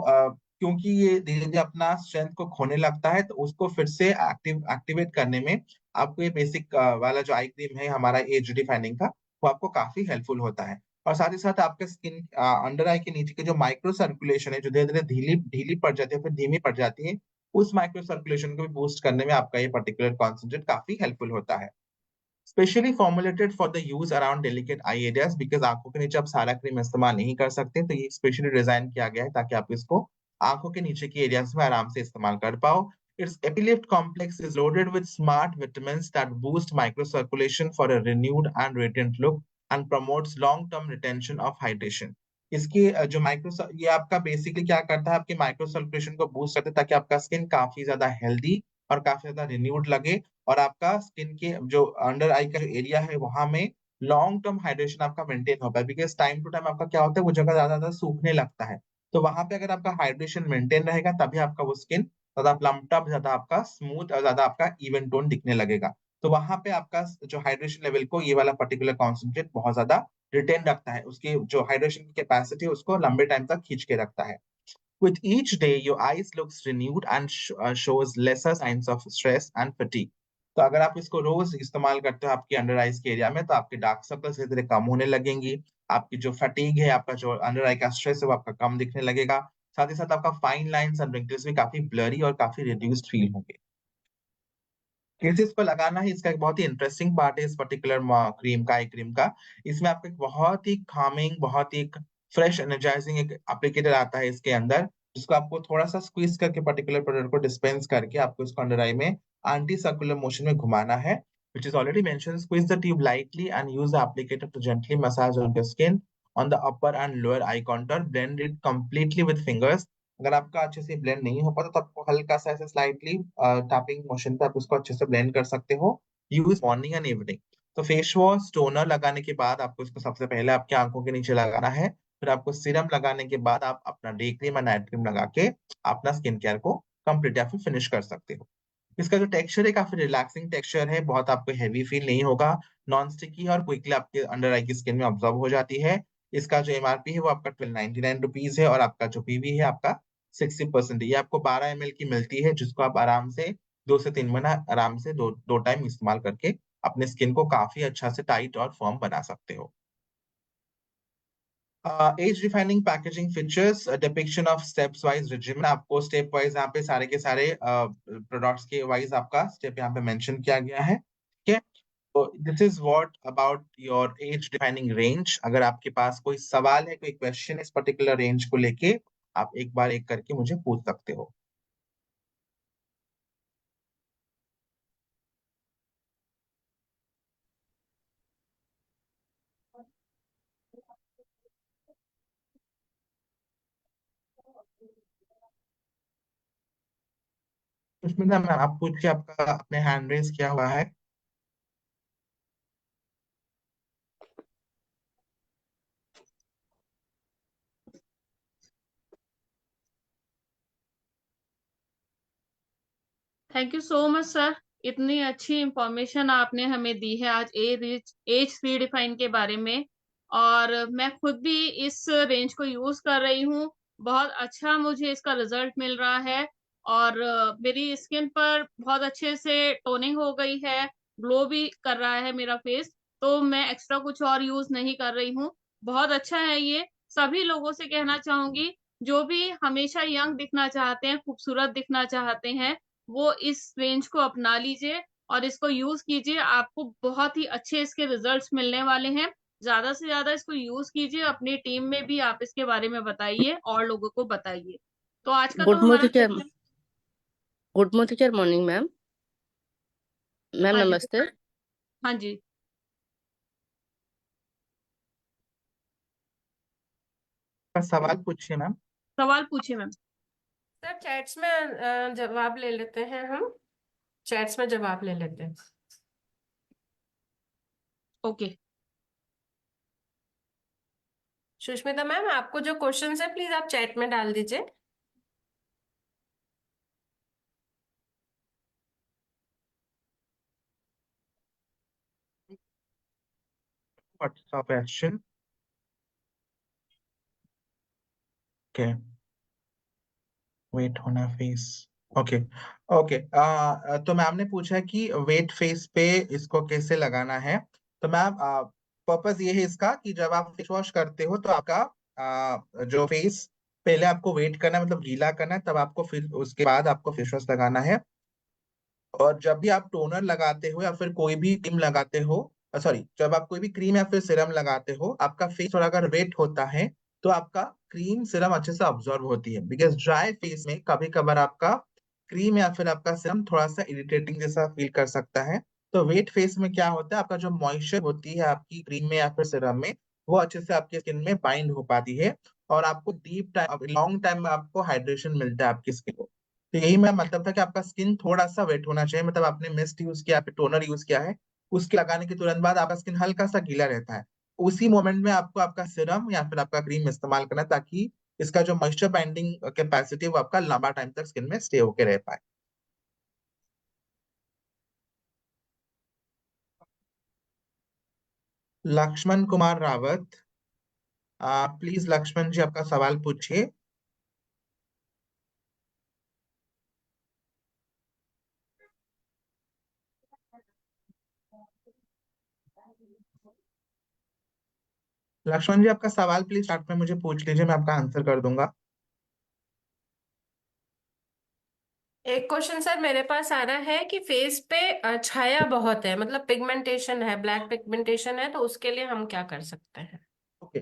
Speaker 2: क्योंकि ये धीरे धीरे अपना स्ट्रेंथ को खोने लगता है, तो उसको फिर से एक्टिवेट करने में आपको ये बेसिक वाला जो आई क्रीम है हमारा एज डिफाइनिंग का, वो आपको काफी हेल्पफुल होता है। और साथ ही साथ आपके स्किन अंडर आई के नीचे के जो माइक्रो सर्कुलेशन है, जो धीरे धीरे ढीली ढीली पड़ जाती है फिर धीमी पड़ जाती है, उस माइक्रो सर्कुलेशन को भी बूस्ट करने में आपका ये पर्टिकुलर कॉन्सेंट्रेट काफी हेल्पफुल होता है। Specially formulated for the use around delicate I areas, because आंखों के नीचे आप सारा क्रीम इस्तेमाल नहीं कर सकते, तो ये स्पेशली डिजाइन किया गया है ताकि आप इसको आंखों के नीचे के एरियाज में आराम से इस्तेमाल कर पाओ। Its Epilift complex is loaded with smart vitamins that boost micro circulation for a renewed and radiant look and promotes long term retention of hydration. इसकी जो माइक्रो ये आपका बेसिकली क्या करता है, आपके माइक्रो सर्कुलेशन को बूस्ट करता है ताकि आपका स्किन काफी ज्यादा हेल्दी और काफी ज्यादा रिन्यूड लगे, और आपका स्किन के जो अंडर आई का जो एरिया है वहां में लॉन्ग टर्म हाइड्रेशन आपका मेंटेन हो पाए, बिकॉज टाइम टू टाइम आपका क्या होता है वो जगह ज्यादा ज्यादा सूखने लगता है। तो वहां पे अगर आपका हाइड्रेशन मेंटेन रहेगा तभी आपका वो स्किन ज्यादा प्लम्प्ड अप, ज्यादा आपका स्मूथ और ज्यादा आपका इवन टोन दिखने लगेगा। तो वहां पे आपका जो हाइड्रेशन लेवल को ये वाला पर्टिकुलर कॉन्सेंट्रेट बहुत ज्यादा रिटेन रखता है, उसकी जो हाइड्रेशन की कैपेसिटी है उसको लंबे टाइम तक खींच के रखता है। With each day, your eyes looks renewed and shows lesser signs of stress and fatigue. तो अगर आप इसको रोज इस्तेमाल करते हो आपके अंडर आईज के एरिया में, तो आपके डार्क सर्कल्स धीरे धीरे कम होने लगेंगी, आपकी जो फटीग है, आपका जो अंडर आई का स्ट्रेस है वो आपका कम दिखने लगेगा, साथ ही साथ आपका फाइन लाइंस एंड रिंकल्स भी काफी ब्लरी और काफी रिड्यूस्ड फील होंगे। कैसे इसको लगाना है, इसका एक बहुत ही इंटरेस्टिंग पार्ट है इस पर्टिकुलर क्रीम का, आई क्रीम का। इसमें आपको एक बहुत ही कामिंग, बहुत ही फ्रेश एनर्जाइजिंग एक एप्लीकेटर आता है इसके अंदर, जिसको आपको थोड़ा सा स्क्वीज करके पर्टिकुलर प्रोडक्ट को डिस्पेंस करके आपको इसको अंडर आई में एंटी सर्कुलर मोशन में घुमाना है, which is already mentioned. Squeeze the tube lightly and use the applicator to gently massage on your skin on the upper and lower eye contour. Blend it completely with fingers. अगर आपका अच्छे से blend नहीं हो पाता तो आपको हल्का सा ऐसे स्लाइटली टैपिंग मोशन पे आप उसको अच्छे से ब्लेंड कर सकते हो। Use morning and evening. तो फेस वॉश टोनर लगाने के बाद आपको इसको सबसे पहले आपके आंखों के नीचे लगाना है, फिर आपको सीरम लगाने के बाद आप अपना डे क्रीम और नाइट क्रीम लगा के अपना स्किन केयर को कंप्लीट या फिर फिनिश कर सकते हो। इसका जो टेक्सचर है काफी रिलैक्सिंग टेक्सचर है, बहुत आपको हैवी फील नहीं होगा, नॉन स्टिकी और क्विकली आपके अंडर आई की स्किन में ऑब्जॉर्व हो जाती है। इसका जो एमआरपी है वो आपका 1299 रुपीज है, और आपका जो पीवी है आपका 60%। ये आपको 12 ml की मिलती है, जिसको आप आराम से 2 से 3 महीना आराम से दो टाइम इस्तेमाल करके अपने स्किन को काफी अच्छा से टाइट और फर्म बना सकते हो। Age defining packaging features, depiction of steps wise regime, आपको स्टेप वाइज यहाँ पे सारे के सारे प्रोडक्ट्स के वाइज आपका स्टेप यहाँ पे मेंशन किया गया है, ठीक है। तो this is what about your age defining range. अगर आपके पास कोई सवाल है, कोई क्वेश्चन इस पर्टिकुलर रेंज को लेके, आप एक बार एक करके मुझे पूछ सकते हो। सुष्मिता मैम, आप पूछिए, आपका अपने हैंड रेज किया हुआ है।
Speaker 1: Thank you so much sir, इतनी अच्छी इंफॉर्मेशन आपने हमें दी है आज एज रीडिफाइन के बारे में। और मैं खुद भी इस रेंज को यूज कर रही हूँ, बहुत अच्छा मुझे इसका रिजल्ट मिल रहा है। और मेरी स्किन पर बहुत अच्छे से टोनिंग हो गई है, ग्लो भी कर रहा है मेरा फेस। तो मैं एक्स्ट्रा कुछ और यूज नहीं कर रही हूँ, बहुत अच्छा है ये। सभी लोगों से कहना चाहूंगी, जो भी हमेशा यंग दिखना चाहते हैं, खूबसूरत दिखना चाहते हैं, वो इस रेंज को अपना लीजिए और इसको यूज कीजिए। आपको बहुत ही अच्छे इसके रिजल्ट्स मिलने वाले हैं। ज्यादा से ज्यादा इसको यूज कीजिए, अपनी टीम में भी आप इसके बारे में बताइए और लोगों को बताइए। तो आज का तो
Speaker 3: गुड
Speaker 1: हमारा
Speaker 3: morning teacher.
Speaker 1: Session.
Speaker 3: Good morning teacher. Morning ma'am. Ma'am
Speaker 1: हाँ जी,
Speaker 3: नमस्ते।
Speaker 1: हाँ जी,
Speaker 2: सवाल पूछिए मैम।
Speaker 1: सवाल पूछिए मैम।
Speaker 4: सर चैट्स में जवाब ले लेते हैं हम। चैट्स में जवाब ले लेते हैं।
Speaker 1: ओके।
Speaker 4: सुष्मिता मैम, आपको जो क्वेश्चन है प्लीज आप चैट में डाल दीजिए।
Speaker 2: What's the question? Okay, wait होना फेस। Okay, okay. तो मैम ने पूछा कि वेट फेस पे इसको कैसे लगाना है। तो मैम, पर्पस ये है इसका कि जब आप फेस वॉश करते हो तो आपका जो फेस पहले आपको वेट करना है, मतलब गीला करना है, तब आपको फिर उसके बाद आपको फेस वॉश लगाना है। और जब भी आप टोनर लगाते हो या फिर कोई भी क्रीम लगाते हो, सॉरी, जब आप कोई भी क्रीम या फिर सीरम लगाते हो, आपका फेस थोड़ा अगर वेट होता है तो आपका क्रीम सीरम अच्छे से ऑब्जॉर्व होती है। बिकॉज ड्राई फेस में कभी कभार आपका क्रीम या फिर आपका सीरम थोड़ा सा इरिटेटिंग जैसा फील कर सकता है। तो वेट फेस में क्या होता है, आपका जो मॉइस्चर होती है आपकी क्रीम में या फिर सीरम में, वो अच्छे से आपकी स्किन में बाइंड हो पाती है, और आपको डीप टाइम लॉन्ग टाइम में आपको हाइड्रेशन मिलता है आपकी स्किन को। तो यही मेरा मतलब था कि आपका स्किन थोड़ा सा वेट होना चाहिए, मतलब आपने मिस्ट यूज किया, फिर टोनर यूज किया है, उसके लगाने के तुरंत बाद आपका स्किन हल्का सा गीला रहता है। उसी मोमेंट में आपको आपका सिरम या फिर आपका क्रीम इस्तेमाल करना है, ताकि इसका जो मॉइस्चर बाइंडिंग कैपेसिटी है वो आपका लंबा टाइम तक स्किन में स्टे होके रह पाए। लक्ष्मण कुमार रावत, प्लीज लक्ष्मण जी आपका सवाल पूछिए। लक्ष्मण जी आपका सवाल प्लीज स्टार्ट में मुझे पूछ लीजिए, मैं आपका आंसर कर दूंगा।
Speaker 4: एक क्वेश्चन सर मेरे पास आ रहा है कि फेस पे छाया बहुत है, मतलब पिगमेंटेशन है, ब्लैक पिगमेंटेशन है, तो उसके लिए हम क्या कर सकते हैं?
Speaker 2: ओके,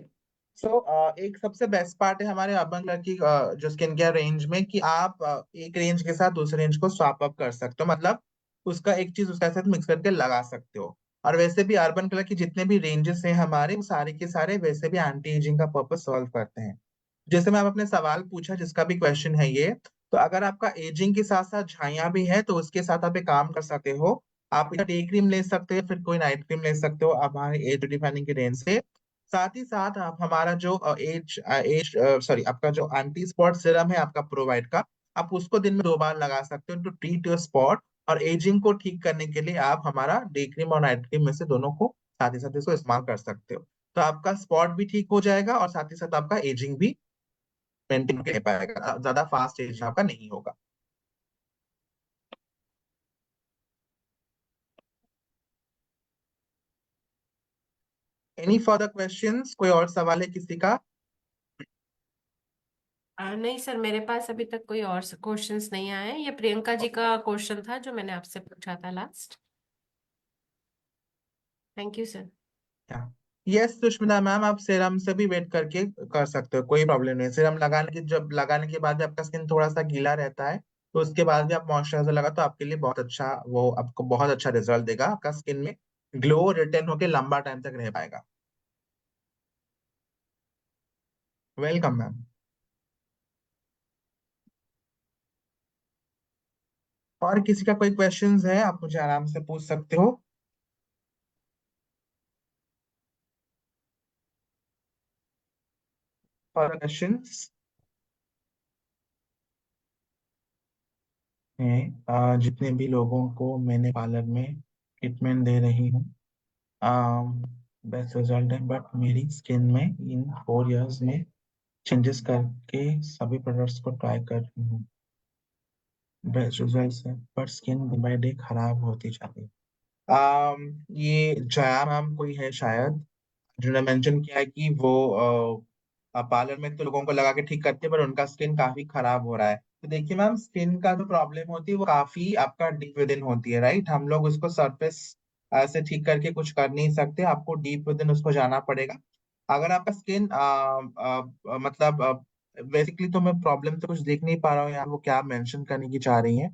Speaker 2: सो एक सबसे बेस्ट पार्ट है हमारे अर्बन केयर की जो स्किन केयर रेंज में, कि आप एक रेंज के साथ दूसरे रेंज को स्वैप अप कर सकते हो, मतलब उसका एक चीज उसके साथ मिक्स करके लगा सकते हो। और वैसे भी अर्बन केयर की जितने भी रेंजेस हैं हमारे, वो सारे के सारे वैसे भी एंटी एजिंग का पर्पस सॉल्व करते हैं। जैसे मैं अपने सवाल पूछा जिसका भी क्वेश्चन है ये, तो अगर आपका एजिंग के साथ साथ झाइयां भी है तो उसके साथ आप एक काम कर सकते हो। आप डे क्रीम ले सकते हो, फिर कोई नाइट क्रीम ले सकते हो आप हमारे एज डिफाइनिंग की रेंज से। साथ ही साथ आप हमारा जो एज एज सॉरी आपका जो एंटी स्पॉट सीरम है आपका प्रोवाइड का, आप उसको दिन में 2 बार लगा सकते हो टू ट्रीट योर स्पॉट। और एजिंग को ठीक करने के लिए आप हमारा डे क्रीम और नाइट क्रीम में से दोनों को साथ ही साथ इसको इस्तेमाल कर सकते हो। तो आपका स्पॉट भी ठीक हो जाएगा और साथ ही साथ आपका एजिंग भी मेंटेन कर पाएगा, ज्यादा फास्ट एज आपका नहीं होगा। एनी फर्दर क्वेश्चंस, कोई और सवाल है किसी का?
Speaker 4: नहीं सर, मेरे पास अभी तक कोई और क्वेश्चंस नहीं आए। ये प्रियंका जी का क्वेश्चन था जो मैंने आपसे पूछा था last. Thank you sir.
Speaker 2: Yes Sushmita ma'am, आप सीरम से भी वेट करके कर सकते हो, कोई प्रॉब्लम नहीं। सीरम लगाने के जब लगाने के बाद भी आपका स्किन थोड़ा सा गीला रहता है, तो उसके बाद भी आप मॉइस्चराइजर लगा तो आपके लिए बहुत अच्छा, वो आपको बहुत अच्छा रिजल्ट देगा, आपका स्किन में ग्लो रिटेन होके लंबा टाइम तक रह पाएगा। Welcome ma'am. और किसी का कोई क्वेश्चंस है आप मुझे आराम से पूछ सकते हो। और क्वेश्चंस हैं, जितने भी लोगों को मैंने पार्लर में ट्रीटमेंट दे रही हूँ, बेस्ट रिजल्ट है, बट मेरी स्किन में इन 4 इयर्स में चेंजेस करके सभी प्रोडक्ट्स को ट्राई कर रही हूँ, बेस्ट रिजल्ट है, but skin day by day खराब होती जा रही है। ये जया मैम कोई है शायद, जिन्होंने मेंशन किया है कि वो पार्लर में तो लोगों को लगा के ठीक करते हैं पर उनका स्किन काफी खराब हो रहा है। तो देखिए मैम, स्किन का जो प्रॉब्लम होती है वो काफी आपका डीप विद इन होती है, राइट? हम लोग उसको सरफेस से ठीक करके कुछ कर नहीं सकते, आपको डीप विद इन उसको जाना पड़ेगा। अगर आपका स्किन मतलब बेसिकली, तो मैं प्रॉब्लम तो कुछ देख नहीं पा रहा हूँ यार, वो क्या मेंशन करने की चाह रही है।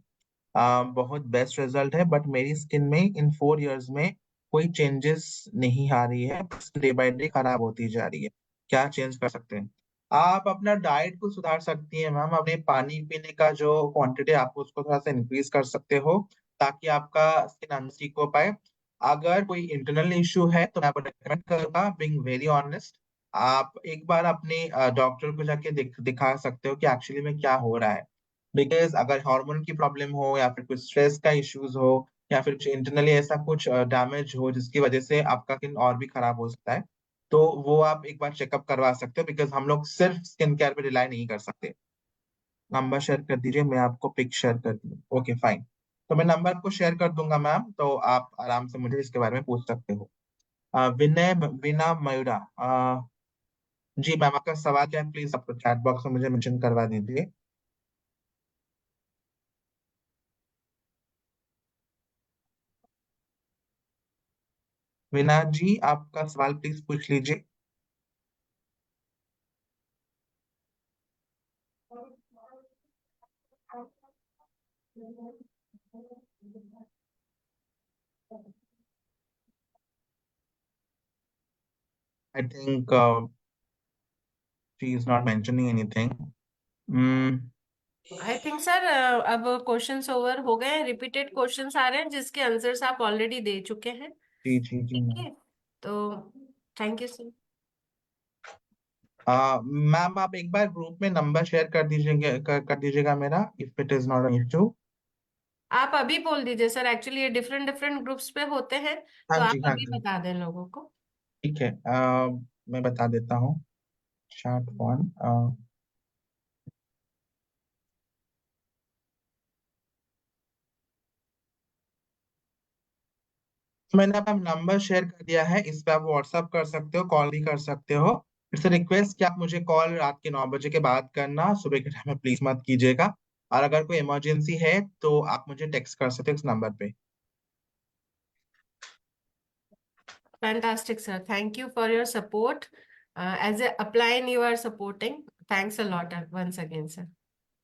Speaker 2: बहुत बेस्ट रिजल्ट है, बट मेरी स्किन में इन 4 इयर्स में कोई चेंजेस नहीं आ रही है, डे बाय डे खराब होती जा रही है। क्या चेंज कर सकते हैं? आप अपना डाइट को सुधार सकती हैं मैम, अपने पानी पीने का जो क्वांटिटी आप उसको थोड़ा सा इंक्रीज कर सकते हो, ताकि आपका स्किन अनस्टिक हो पाए। अगर कोई इंटरनल इश्यू है तो मैं आपको रेकमेंड करूंगा, बीइंग वेरी ऑनेस्ट, आप एक बार अपने डॉक्टर को जाके दिखा सकते हो कि एक्चुअली में क्या हो रहा है। बिकॉज अगर हार्मोन की प्रॉब्लम हो या फिर कुछ स्ट्रेस का इश्यूज हो या फिर कुछ इंटरनली ऐसा कुछ डैमेज हो जिसकी वजह से आपका स्किन और भी खराब हो सकता है, तो वो आप एक बार चेकअप करवा सकते हो, बिकॉज हम लोग सिर्फ स्किन केयर पे रिलाई नहीं कर सकते। नंबर शेयर कर दीजिए, मैं आपको पिक शेयर कर दूँ, ओके फाइन। तो मैं नंबर आपको शेयर कर दूंगा मैम, तो आप आराम से मुझे इसके बारे में पूछ सकते हो। विनय वीना मयूरा, जी मैम, आपका सवाल क्या है प्लीज आप चैट बॉक्स में मुझे मेंशन करवा दीजिए। विनायक जी, आपका सवाल प्लीज पूछ लीजिए। I think she is not mentioning anything.
Speaker 4: I think sir अब क्वेश्चंस ओवर हो गए हैं, रिपीटेड क्वेश्चंस आ रहे हैं जिसके आंसर्स आप ऑलरेडी दे चुके हैं।
Speaker 2: जी जी जी
Speaker 4: ठीक
Speaker 2: मैम।
Speaker 4: है, तो थैंक यू सर।
Speaker 2: मैम आप एक बार ग्रुप में नंबर शेयर कर दीजिएगा मेरा, if it is not an issue.
Speaker 4: आप अभी बोल दीजिए सर, एक्चुअली ये डिफरेंट डिफरेंट ग्रुप्स पे होते हैं,
Speaker 2: हाँ
Speaker 4: तो आप
Speaker 2: जी हाँ
Speaker 4: अभी
Speaker 2: जी,
Speaker 4: बता दें लोगों को।
Speaker 2: ठीक है। मैं बता देता हूँ। चैट वन, मैंने अपना नंबर शेयर कर दिया है, इस पे आप व्हाट्सअप कर सकते हो, कॉल भी कर सकते हो। इट्स रिक्वेस्ट कि आप मुझे कॉल रात के 9 बजे के बाद करना, सुबह के टाइम में प्लीज मत कीजिएगा। और अगर कोई इमरजेंसी है तो आप मुझे टेक्स्ट कर सकते हो इस नंबर पे।
Speaker 4: Fantastic, sir. Thank you for your support. As a upline, you are supporting. Thanks a lot once again, sir.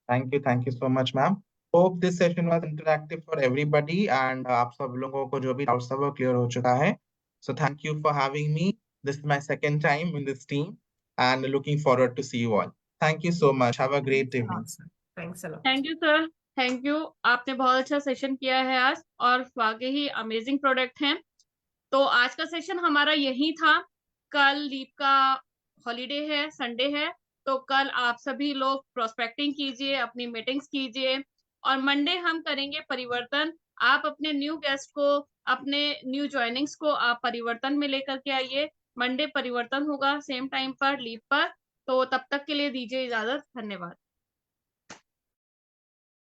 Speaker 2: Thank you so much ma'am. Hope this session was interactive for everybody and आप सब लोगों को जो भी doubts था वो clear हो चुका है। So thank you for having me, this is my second time in this team and looking forward to see you all. Thank you so much, have a great
Speaker 4: Thanks a
Speaker 2: evening.
Speaker 4: lot, sir. Thanks a lot.
Speaker 1: Thank you sir. Thank you. आपने बहुत अच्छा session किया है आज, और वाकई ही amazing product हैं। तो आज का सेशन हमारा यही था। कल लीव का हॉलीडे है, संडे है। तो कल आप सभी लोग प्रोस्पेक्टिंग कीजिए, अपनी मीटिंग्स कीजिए, और मंडे हम करेंगे परिवर्तन। आप अपने न्यू गेस्ट को, अपने न्यू ज्वाइनिंग्स को आप परिवर्तन में लेकर के आइए। मंडे परिवर्तन होगा सेम टाइम पर, लीव पर। तो तब तक के लिए दीजिए इजाजत। धन्यवाद।